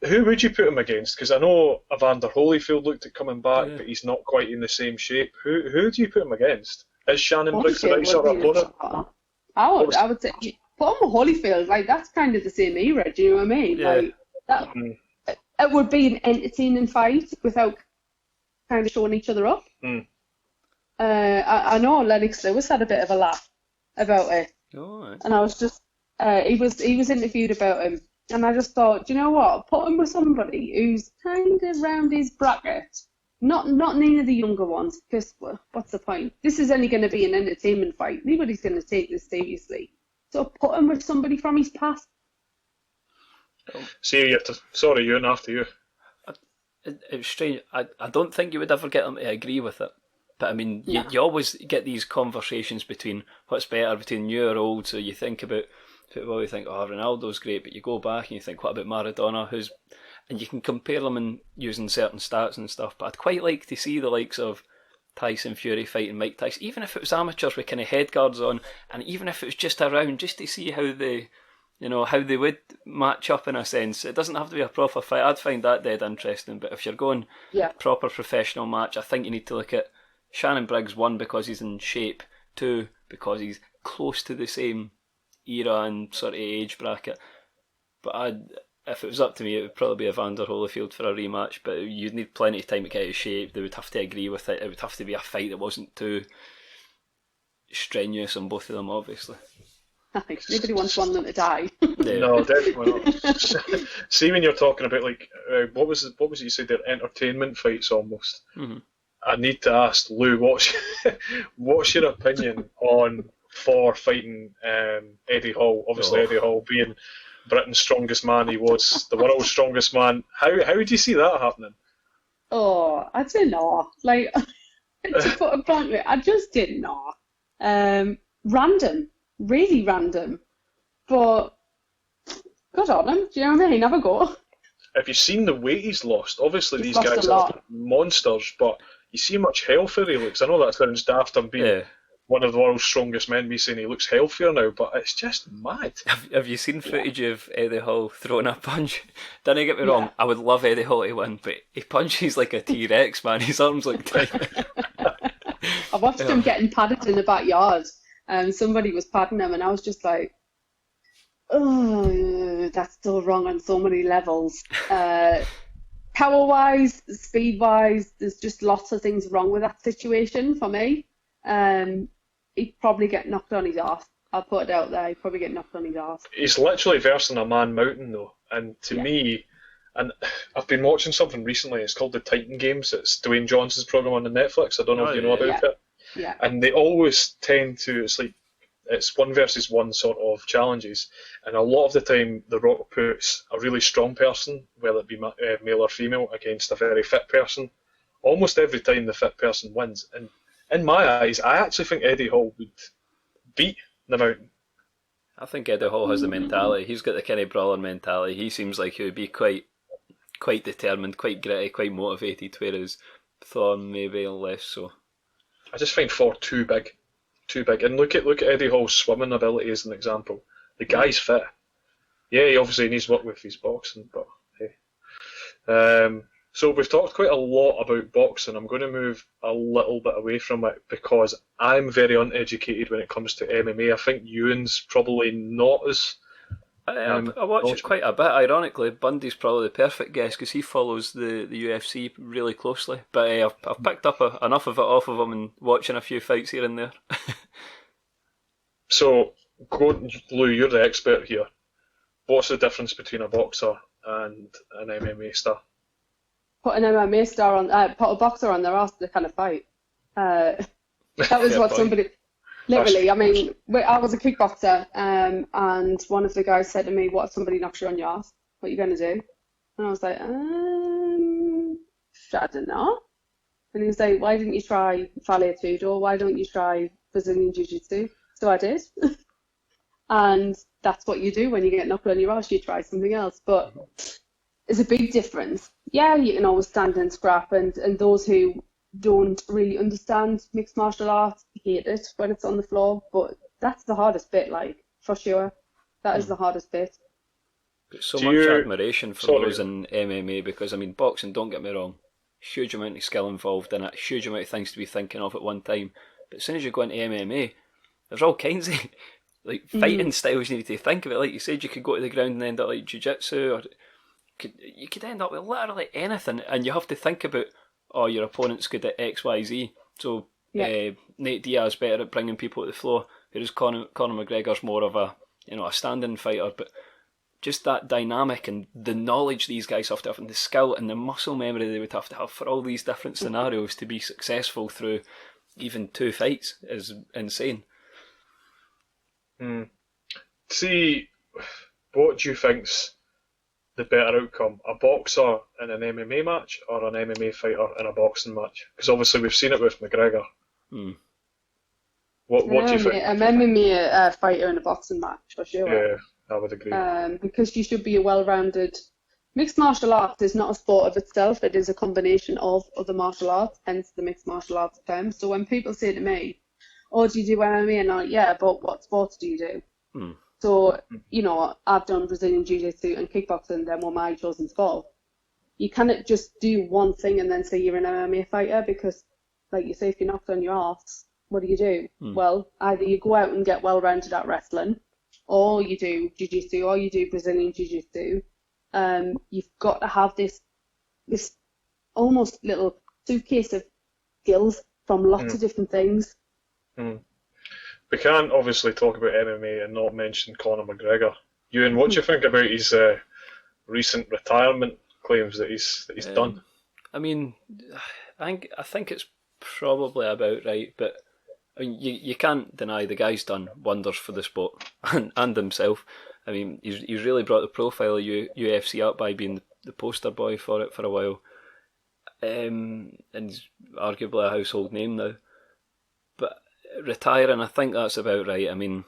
Who would you put him against? Because I know Evander Holyfield looked at coming back, but he's not quite in the same shape. Who do you put him against? Is Shannon Briggs the right sort of opponent? I would say put him with Holyfield. Like, that's kind of the same era. Do you know what I mean? Yeah. Like that, it would be an entertaining fight without kind of showing each other up. I know Lennox Lewis had a bit of a laugh about it, and I was just he was interviewed about him, and I just thought, do you know what? Put him with somebody who's kind of round his bracket. Not any of the younger ones, because what's the point? This is only going to be an entertainment fight. Nobody's going to take this seriously. So put him with somebody from his past. See, sorry, Ewan, after you. It's strange. I don't think you would ever get them to agree with it. But I mean, you always get these conversations between what's better between new or old. So you think about football, you think, oh, Ronaldo's great, but you go back and you think, what about Maradona? And you can compare them in using certain stats and stuff, but I'd quite like to see the likes of Tyson Fury fighting Mike Tyson, even if it was amateurs with kind of head guards on, and even if it was just a round, just to see how they would match up in a sense. It doesn't have to be a proper fight. I'd find that dead interesting, but if you're going proper professional match, I think you need to look at Shannon Briggs, 1, because he's in shape, 2, because he's close to the same era and sort of age bracket. But if it was up to me, it would probably be Evander Holyfield for a rematch, but you'd need plenty of time to get out of shape. They would have to agree with it. It would have to be a fight that wasn't too strenuous on both of them, obviously. Nobody wants one of them to die. No, definitely not. See, when you're talking about, like, what was it you said there, entertainment fights almost? Mm-hmm. I need to ask Lou, what's your opinion for fighting Eddie Hall? Obviously, Eddie Hall being Britain's strongest man, he was the world's strongest man. How do you see that happening? Oh, I don't know. Like, to put it bluntly, I just didn't know. Random, really random. But good on him. Do you know what I mean? Have a go. Have you seen the weight he's lost? Obviously, these guys are monsters, but you see how much healthier he looks. I know that sounds daft. I'm being one of the world's strongest men, me saying he looks healthier now, but it's just mad. Have you seen footage of Eddie Hall throwing a punch? Don't get me wrong, I would love Eddie Hall to win, but he punches like a T-Rex, man. His arms look tiny. I watched him getting padded in the backyard, and somebody was padding him, and I was just like, oh, that's still wrong on so many levels. Power-wise, speed-wise, there's just lots of things wrong with that situation for me. He'd probably get knocked on his arse. I'll put it out there. He'd probably get knocked on his arse. He's literally versing a Man Mountain, though. And to me, and I've been watching something recently. It's called the Titan Games. It's Dwayne Johnson's program on the Netflix. I don't know if you know about it. Yeah. And they always tend to. It's 1 versus 1 sort of challenges, and a lot of the time The Rock puts a really strong person, whether it be male or female, against a very fit person. Almost every time the fit person wins, and in my eyes, I actually think Eddie Hall would beat the Mountain. I think Eddie Hall has the mentality. He's got the Kenny Brawler mentality. He seems like he would be quite determined, quite gritty, quite motivated, whereas Thorne maybe less so. I just find Thor too big. And look at Eddie Hall's swimming ability as an example. The guy's fit. Yeah, he obviously needs work with his boxing, but hey. So we've talked quite a lot about boxing. I'm going to move a little bit away from it because I'm very uneducated when it comes to MMA. I think Ewan's probably not as... I watch it quite a bit, ironically. Bundy's probably the perfect guest because he follows the UFC really closely. But I've picked up enough of it off of him and watching a few fights here and there. So, Lou, you're the expert here. What's the difference between a boxer and an MMA star? Put an MMA star on, put a boxer on their ass, they kind of fight. That was what somebody... Literally, I mean, I was a kickboxer, and one of the guys said to me, "What if somebody knocks you on your ass? What are you going to do?" And I was like, I don't know. And he was like, "Why didn't you try Vale Tudo? Why don't you try Brazilian Jiu-Jitsu?" So I did. And that's what you do when you get knocked on your ass, you try something else. But there's a big difference. Yeah, you can always stand and scrap, and those who don't really understand mixed martial arts hate it when it's on the floor, but that's the hardest bit, like, for sure. That is the hardest bit. So much admiration for those in MMA because, I mean, boxing, don't get me wrong, huge amount of skill involved in it, huge amount of things to be thinking of at one time, but as soon as you go into MMA, there's all kinds of like fighting styles you need to think of it. Like you said, you could go to the ground and end up like jiu-jitsu, or you could end up with literally anything, and you have to think about, oh, your opponent's good at X, Y, Z. So Nate Diaz better at bringing people to the floor, whereas Conor McGregor's more of a standing fighter. But just that dynamic and the knowledge these guys have to have, and the skill and the muscle memory they would have to have for all these different scenarios to be successful through even 2 fights is insane. See, what do you think's the better outcome, a boxer in an MMA match or an MMA fighter in a boxing match? Because obviously we've seen it with McGregor. What do you think? An MMA fighter in a boxing match, for sure. Yeah, I would agree. Because you should be a well-rounded... Mixed martial arts is not a sport of itself, it is a combination of other martial arts, hence the mixed martial arts term. So when people say to me, "Oh, do you do MMA?" and I'm like, "Yeah, but what sports do you do?" So, I've done Brazilian Jiu-Jitsu and kickboxing, then were my chosen sport. You cannot just do one thing and then say you're an MMA fighter because, like you say, if you're knocked on your arse, what do? Well, either you go out and get well-rounded at wrestling, or you do Jiu-Jitsu, or you do Brazilian Jiu-Jitsu. You've got to have this almost little suitcase of skills from lots of different things. We can't obviously talk about MMA and not mention Conor McGregor. Ewan, what do you think about his recent retirement claims that he's done? I mean, I think it's probably about right, but I mean, you can't deny the guy's done wonders for the sport and himself. I mean, he's really brought the profile of UFC up by being the poster boy for it for a while, and he's arguably a household name now. But retiring, I think that's about right. I mean,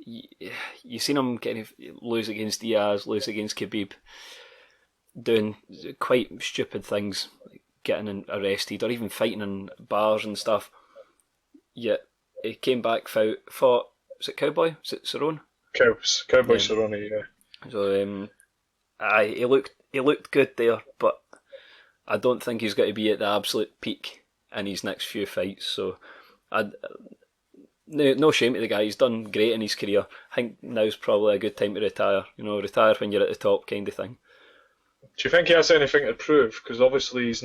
you seen him lose against Diaz, lose against Khabib, doing quite stupid things, like getting arrested or even fighting in bars and stuff. Yet he came back, fought. Was it Cowboy? Was it Cerrone? Cowboy Cerrone, yeah. So he looked good there, but I don't think he's got to be at the absolute peak in his next few fights. So no shame to the guy. He's done great in his career. I think now's probably a good time to retire. Retire when you're at the top, kind of thing. Do you think he has anything to prove? Because obviously he's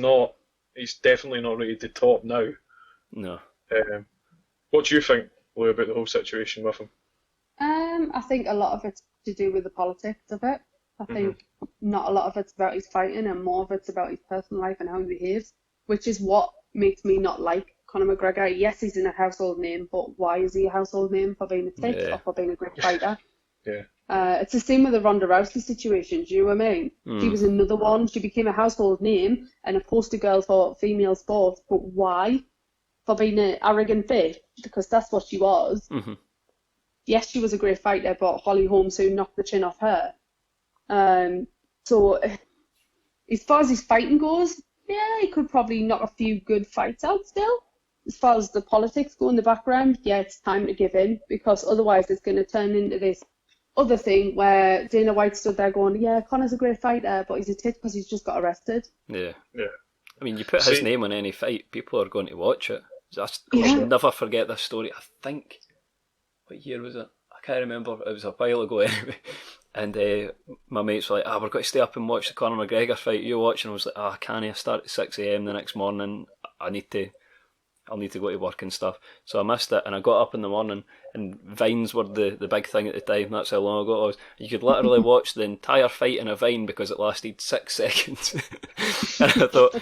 definitely not ready to top now. No. What do you think, Lou, about the whole situation with him? I think a lot of it's to do with the politics of it. I think not a lot of it's about his fighting, and more of it's about his personal life and how he behaves, which is what makes me not like Conor McGregor. Yes, he's in a household name, but why is he a household name? For being a tick or for being a great fighter? It's the same with the Ronda Rousey situation. Do you know what I mean? She was another one. She became a household name and a poster girl for female sports, but why? For being an arrogant bitch, because that's what she was. Yes, she was a great fighter, but Holly Holm soon knocked the chin off her. So, as far as his fighting goes, yeah, he could probably knock a few good fights out still. As far as the politics go in the background, yeah, it's time to give in, because otherwise it's going to turn into this other thing where Dana White stood there going, yeah, Conor's a great fighter, but he's a tit because he's just got arrested. Yeah. Yeah. I mean, you put his name on any fight, people are going to watch it. I'll never forget this story. I think, what year was it? I can't remember. It was a while ago anyway. And my mates were like, we're going to stay up and watch the Conor McGregor fight. You watch? And I was like, I can't. I start at 6 a.m. the next morning. I'll need to go to work and stuff. So I missed it, and I got up in the morning, and Vines were the big thing at the time. That's how long ago it was. You could literally watch the entire fight in a Vine because it lasted 6 seconds. And I thought,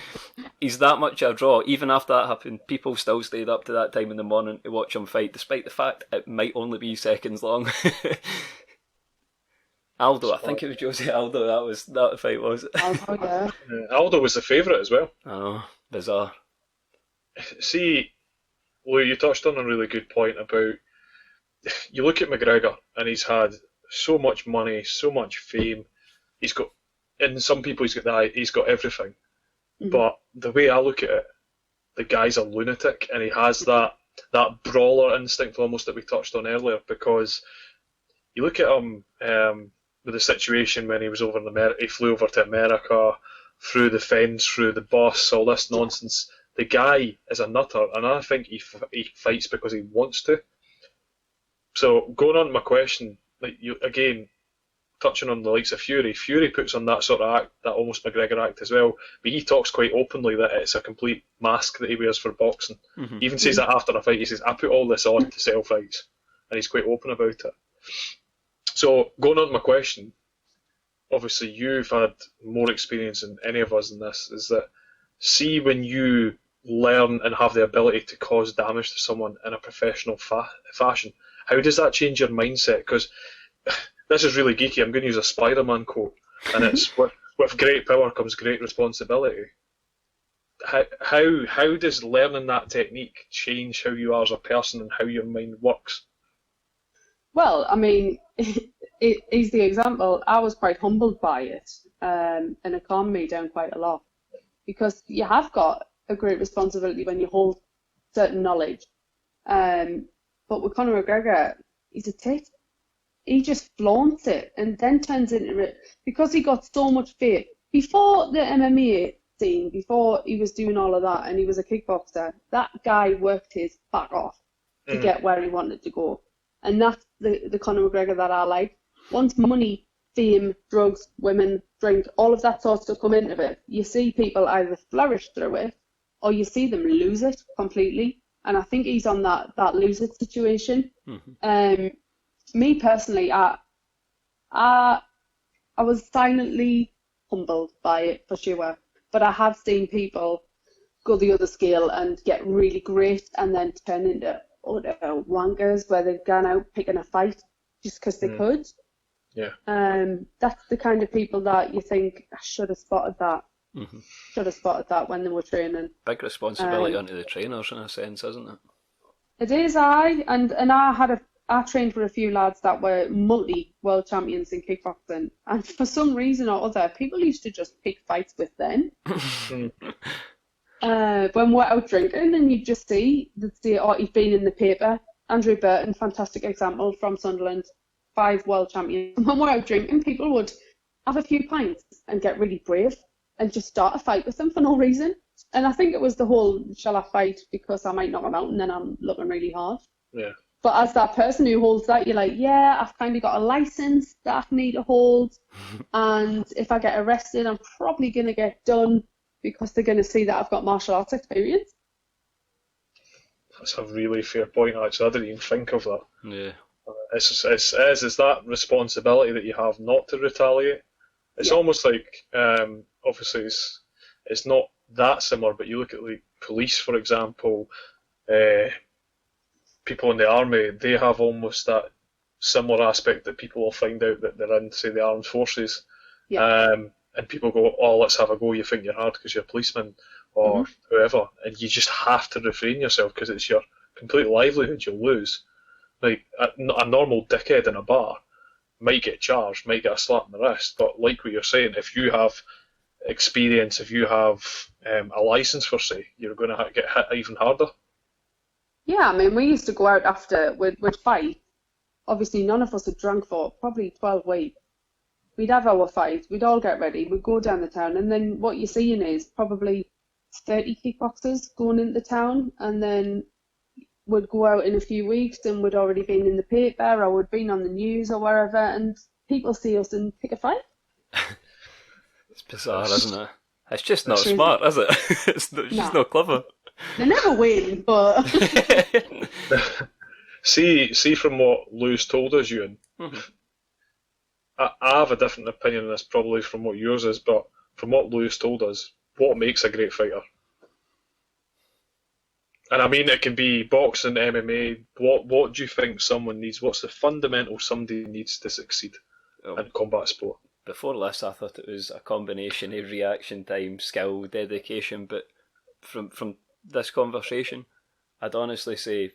he's that much a draw. Even after that happened, people still stayed up to that time in the morning to watch him fight, despite the fact it might only be seconds long. Aldo, I think it was Jose Aldo. That fight was. Aldo, yeah. Aldo was the favourite as well. Oh, bizarre. See, Lou, you touched on a really good point about, you look at McGregor and he's had so much money, so much fame. He's got, in some people he's got everything. Mm-hmm. But the way I look at it, the guy's a lunatic, and he has that brawler instinct almost that we touched on earlier, because you look at him with the situation when he was over in America, he flew over to America, through the fence, through the bus, all this nonsense. The guy is a nutter, and I think he fights because he wants to. So going on to my question, like you again, touching on the likes of Fury. Fury puts on that sort of act, that almost McGregor act as well, but he talks quite openly that it's a complete mask that he wears for boxing. Mm-hmm. He even says that after a fight. He says, "I put all this on to sell fights," and he's quite open about it. So going on to my question, obviously you've had more experience than any of us in this. Is that, see, when you learn and have the ability to cause damage to someone in a professional fashion, how does that change your mindset? Because this is really geeky. I'm going to use a Spider-Man quote, and it's with great power comes great responsibility. How does learning that technique change how you are as a person and how your mind works? Well, I mean, it is the example. I was quite humbled by it, and it calmed me down quite a lot, because you have got a great responsibility when you hold certain knowledge. But with Conor McGregor, he's a tit. He just flaunts it and then turns into it, because he got so much fame. Before the MMA scene, before he was doing all of that and he was a kickboxer, that guy worked his back off to get where he wanted to go. And that's the Conor McGregor that I like. Once money, fame, drugs, women, drink, all of that sort of stuff come into it, you see people either flourish through it or you see them lose it completely. And I think he's on that lose it situation. Mm-hmm. Me personally, I was silently humbled by it for sure. But I have seen people go the other scale and get really great and then turn into wankers where they've gone out picking a fight just because they could. Yeah. That's the kind of people that you think, I should have spotted that. Mm-hmm. Should have spotted that when they were training. Big responsibility onto the trainers in a sense, isn't it? It is, and I trained with a few lads that were multi-world champions in kickboxing, and for some reason or other, people used to just pick fights with them. When we're out drinking, and you just see he's been in the paper. Andrew Burton, fantastic example from Sunderland, 5 world champions. When we're out drinking, people would have a few pints and get really brave and just start a fight with them for no reason. And I think it was the whole, shall I fight because I might knock him out and then I'm looking really hard. Yeah. But as that person who holds that, you're like, yeah, I've kind of got a license that I need to hold. And if I get arrested, I'm probably going to get done because they're going to see that I've got martial arts experience. That's a really fair point, actually. I didn't even think of that. Yeah. It's that responsibility that you have not to retaliate. It's almost like, obviously, it's not that similar, but you look at like police, for example, people in the army, they have almost that similar aspect that people will find out that they're in, say, the armed forces. Yeah. And people go, oh, let's have a go, you think you're hard because you're a policeman or whoever, and you just have to refrain yourself because it's your complete livelihood you'll lose. Like, a normal dickhead in a bar might get charged, might get a slap in the wrist, but like what you're saying, if you have experience, if you have a license for, say, you're going to get hit even harder. Yeah, I mean, we used to go out after, we'd fight, obviously none of us had drunk for probably 12 weeks. We'd have our fight, we'd all get ready, we'd go down the town, and then what you're seeing is probably 30 kickboxers going into town, and then we'd go out in a few weeks and we'd already been in the paper or we'd been on the news or wherever, and people see us and pick a fight. It's bizarre, isn't it? It's just not smart, is it? It's just not clever. They never win, but... see from what Lou's told us, Ewan, I have a different opinion on this probably from what yours is, but from what Lou's told us, what makes a great fighter? And I mean, it can be boxing, MMA. What do you think someone needs? What's the fundamental somebody needs to succeed in combat sport? Before this, I thought it was a combination of reaction time, skill, dedication. But from this conversation, I'd honestly say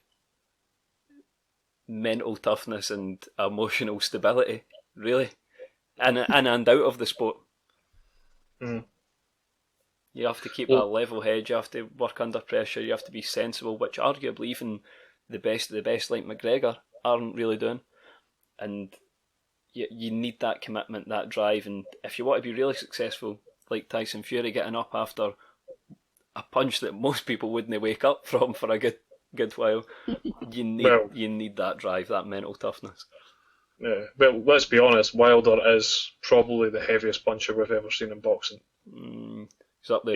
mental toughness and emotional stability, really, and out of the sport. Mm. You have to keep that level head, you have to work under pressure, you have to be sensible, which arguably even the best like McGregor aren't really doing. And you need that commitment, that drive, and if you want to be really successful, like Tyson Fury getting up after a punch that most people wouldn't wake up from for a good while, you need that drive, that mental toughness. Yeah, well, let's be honest, Wilder is probably the heaviest puncher we've ever seen in boxing. He's up there.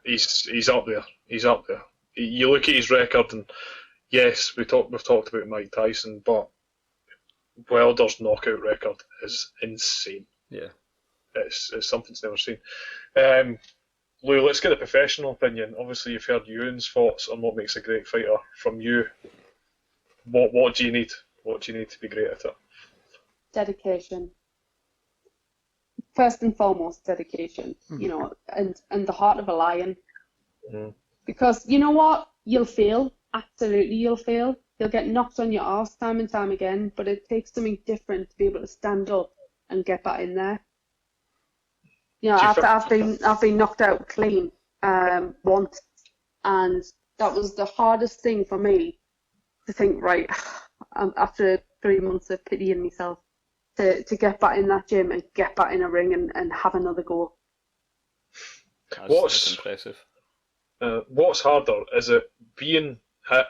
He's up there. He's up there. You look at his record, and yes, we've talked about Mike Tyson, but Wilder's knockout record is insane. Yeah, it's something never seen. Lou, let's get a professional opinion. Obviously, you've heard Ewan's thoughts on what makes a great fighter. From you, what do you need? What do you need to be great at it? Dedication. First and foremost, dedication. You know, and the heart of a lion. Because you know what? You'll fail. Absolutely, you'll fail. You'll get knocked on your arse time and time again. But it takes something different to be able to stand up and get back in there. You know, I've been knocked out clean once, and that was the hardest thing for me to think. Right, after 3 months of pitying myself, to get back in that gym and get back in a ring and have another go. That's impressive. What's harder? Is it being hit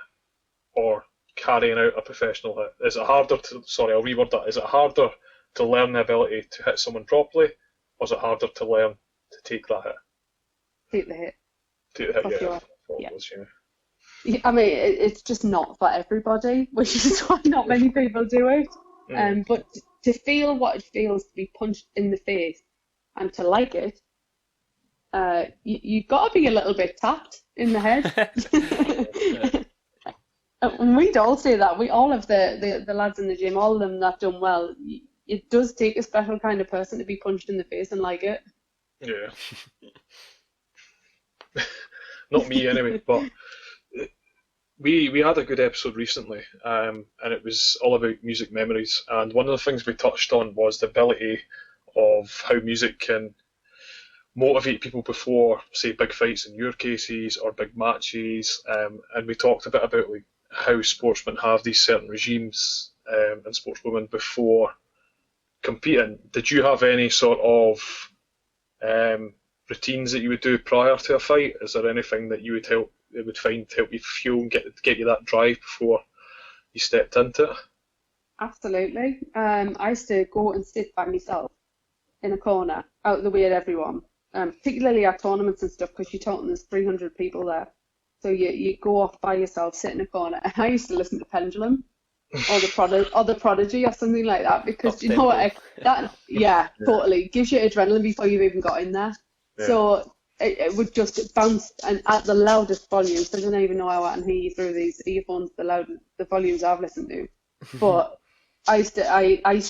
or carrying out a professional hit? Is it harder to? Sorry, I'll reword that. Is it harder to learn the ability to hit someone properly, or is it harder to learn to take that hit? Take the hit. Take the hit. Sure. Yeah. I mean, it's just not for everybody, which is why not many people do it. But to feel what it feels to be punched in the face and to like it, you've got to be a little bit tapped in the head. And we'd all say that. We all of the lads in the gym, all of them that done well, it does take a special kind of person to be punched in the face and like it. Yeah. Not me anyway, but we had a good episode recently, and it was all about music memories, and one of the things we touched on was the ability of how music can motivate people before, say, big fights in your cases, or big matches, and we talked a bit about like how sportsmen have these certain regimes and sportswomen before competing. Did you have any sort of routines that you would do prior to a fight? Is there anything that you would find to help you fuel and get you that drive before you stepped into it? Absolutely. I used to go and sit by myself in a corner, out of the way of everyone, particularly at tournaments and stuff, because you're talking there's 300 people there. So you go off by yourself, sit in a corner. And I used to listen to Pendulum or the Prodigy or something like that, because you know what? Totally gives you adrenaline before you've even got in there. Yeah. So it would just bounce and at the loudest volume. So I don't even know how I can hear you through these earphones, the volumes I've listened to. But I used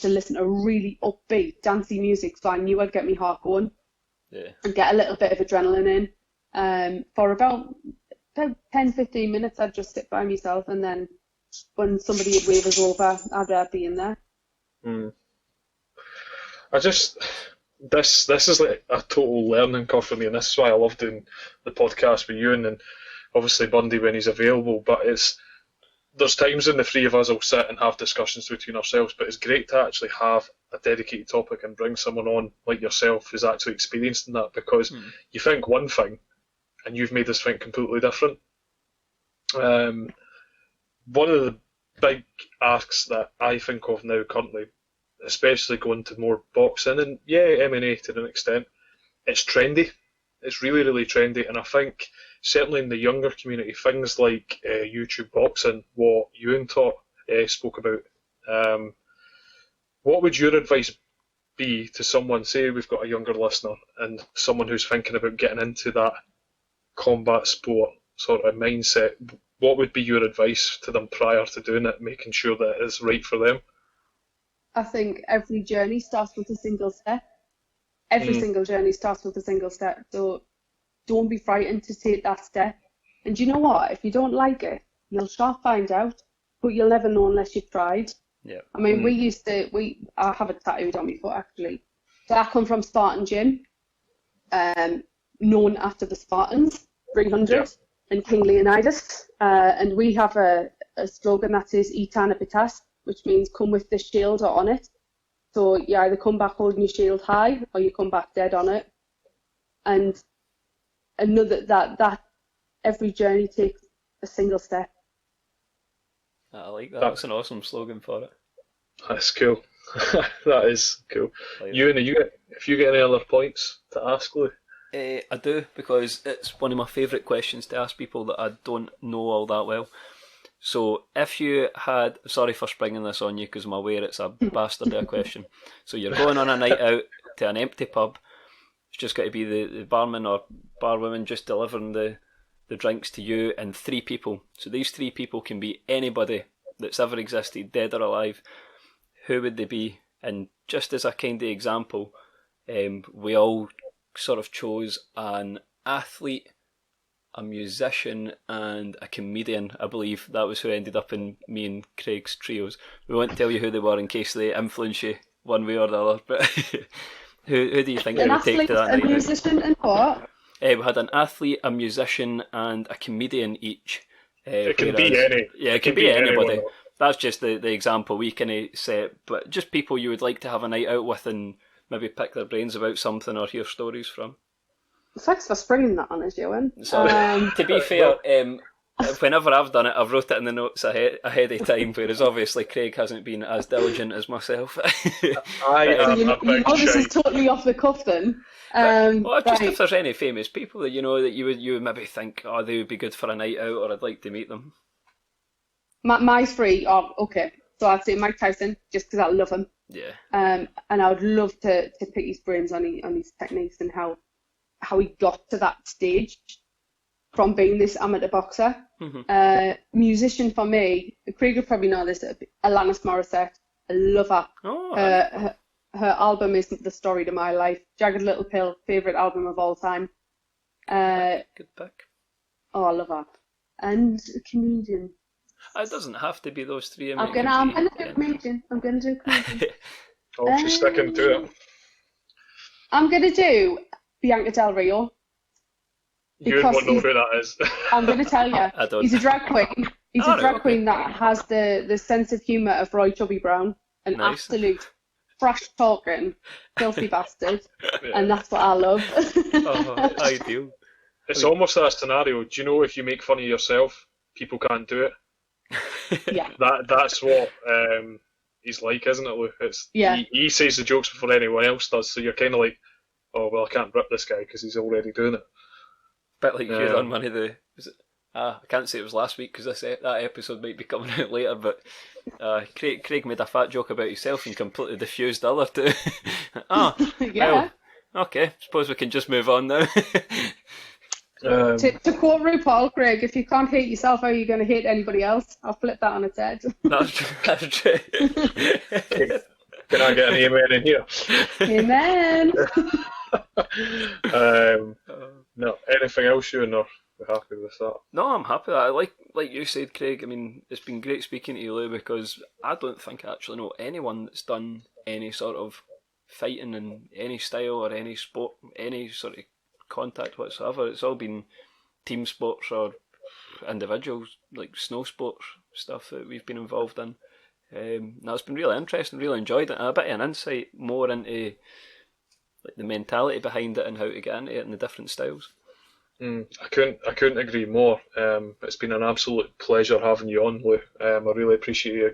to listen to really upbeat, dancey music, so I knew I'd get my heart going and get a little bit of adrenaline in. For about 10-15 minutes, I'd just sit by myself, and then when somebody would wave us over, I'd be in there. This is like a total learning curve for me, and this is why I love doing the podcast with you, and obviously Bundy when he's available. But it's there's times when the three of us will sit and have discussions between ourselves, but it's great to actually have a dedicated topic and bring someone on like yourself who's actually experienced in that, because you think one thing and you've made us think completely different. One of the big asks that I think of now currently, especially going to more boxing and MMA to an extent, it's trendy. It's really, really trendy, and I think certainly in the younger community, things like YouTube boxing, what Ewan spoke about. What would your advice be to someone, say we've got a younger listener and someone who's thinking about getting into that combat sport sort of mindset? What would be your advice to them prior to doing it, making sure that it's right for them? I think every journey starts with a single step. Every single journey starts with a single step. So don't be frightened to take that step. And you know what? If you don't like it, you'll sure find out, but you'll never know unless you've tried. Yeah. I mean, I have it tattooed on my foot actually. So I come from Spartan Gym, known after the Spartans, 300, and King Leonidas. And we have a slogan that says Etana Pitas, which means come with the shield or on it. So you either come back holding your shield high or you come back dead on it. And another that every journey takes a single step. I like that. That's an awesome slogan for it. That's cool. That is cool. Ewan, if you get any other points to ask, Lou? I do, because it's one of my favourite questions to ask people that I don't know all that well. So if you had, sorry for springing this on you because I'm aware it's a bastard of a question. So you're going on a night out to an empty pub. It's just got to be the barman or barwoman just delivering the drinks to you and 3 people. So these 3 people can be anybody that's ever existed, dead or alive. Who would they be? And just as a kind of example, we all sort of chose an athlete, a musician and a comedian. I believe that was who ended up in me and Craig's trios. We won't tell you who they were in case they influence you one way or the other, but who do you think they would take to that night? A musician and what? We had an athlete, a musician and a comedian each. It can be any. Yeah, it can be anybody. That's just the example we kind of set, but just people you would like to have a night out with and maybe pick their brains about something or hear stories from. Thanks for springing that on us, Ewan. So, to be fair, whenever I've done it, I've wrote it in the notes ahead of time, whereas obviously Craig hasn't been as diligent as myself. This is totally off the cuff then. Just if there's any famous people that you know that you would maybe think, oh, they would be good for a night out, or I'd like to meet them. My 3 are okay. So I'd say Mike Tyson, just because I love him. Yeah. And I would love to pick his brains on his techniques and how he got to that stage from being this amateur boxer. Musician for me, Craig will probably know this, Alanis Morissette. I love her. Oh, her album is the story to my life. Jagged Little Pill, favourite album of all time. Good pick. Oh, I love her. And a comedian. It doesn't have to be those 3. I'm gonna do comedian. Oh, she's sticking to it. I'm gonna do Bianca Del Rio. You won't know who that is. I'm going to tell you. I don't. He's a drag queen. He's a drag queen that has the sense of humour of Roy Chubby Brown. An absolute trash-talking, filthy bastard. Yeah. And that's what I love. Ideal. It's almost that scenario. Do you know if you make fun of yourself, people can't do it? Yeah. That's what he's like, isn't it, Lou? He says the jokes before anyone else does, so you're kind of like, oh, well, I can't rip this guy because he's already doing it. Bit like you on one of the... I can't say it was last week because that episode might be coming out later, but Craig made a fat joke about himself and completely diffused the other two. Yeah. Well, okay, suppose we can just move on now. To quote RuPaul, Craig, if you can't hate yourself, how are you going to hate anybody else? I'll flip that on its head. That's true. Can I get an amen in here? Amen. No, anything else, you and we're happy with that? No, I'm happy with that. Like you said, Craig, I mean, it's been great speaking to you, Lou, because I don't think I actually know anyone that's done any sort of fighting in any style or any sport, any sort of contact whatsoever. It's all been team sports or individuals, like snow sports stuff that we've been involved in. It's been really interesting, really enjoyed it, and a bit of an insight more into like the mentality behind it and how to get into it and the different styles. I couldn't agree more. It's been an absolute pleasure having you on, Lou. I really appreciate you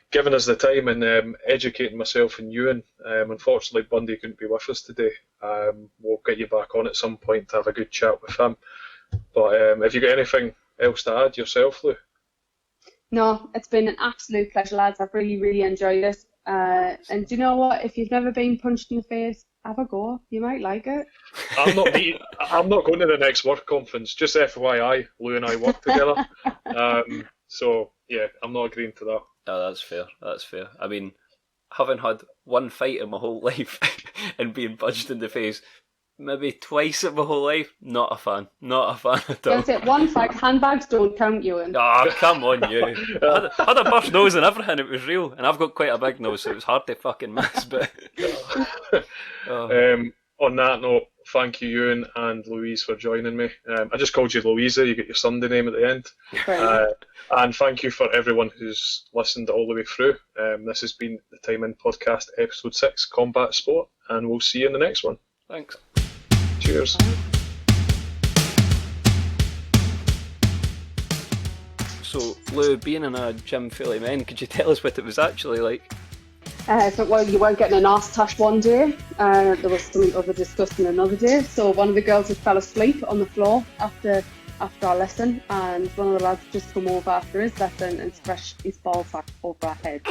giving us the time and educating myself and Ewan. Unfortunately, Bundy couldn't be with us today. We'll get you back on at some point to have a good chat with him. But have you got anything else to add yourself, Lou? No, it's been an absolute pleasure, lads. I've really, really enjoyed it. And do you know what? If you've never been punched in the face, have a go. You might like it. I'm not going to the next work conference. Just FYI, Lou and I work together. So yeah, I'm not agreeing to that. Oh, that's fair. That's fair. I mean, having had one fight in my whole life and being punched in the face maybe twice in my whole life, not a fan. Not a fan at all. That's it. One fact, handbags don't count, Ewan. Oh, come on, you. I had a burst nose and everything. It was real. And I've got quite a big nose, so it was hard to fucking miss. But on that note, thank you, Ewan and Louise, for joining me. I just called you Louisa. You get your Sunday name at the end. And thank you for everyone who's listened all the way through. This has been the Time In Podcast, Episode 6, Combat Sport, and we'll see you in the next one. Thanks. Cheers. So, Lou, being in a gym full of men, could you tell us what it was actually like? Well, you weren't getting an arse tash one day. There was something other disgusting another day. So one of the girls just fell asleep on the floor after our lesson, and one of the lads just come over after his lesson and smashed his ball sack over our head.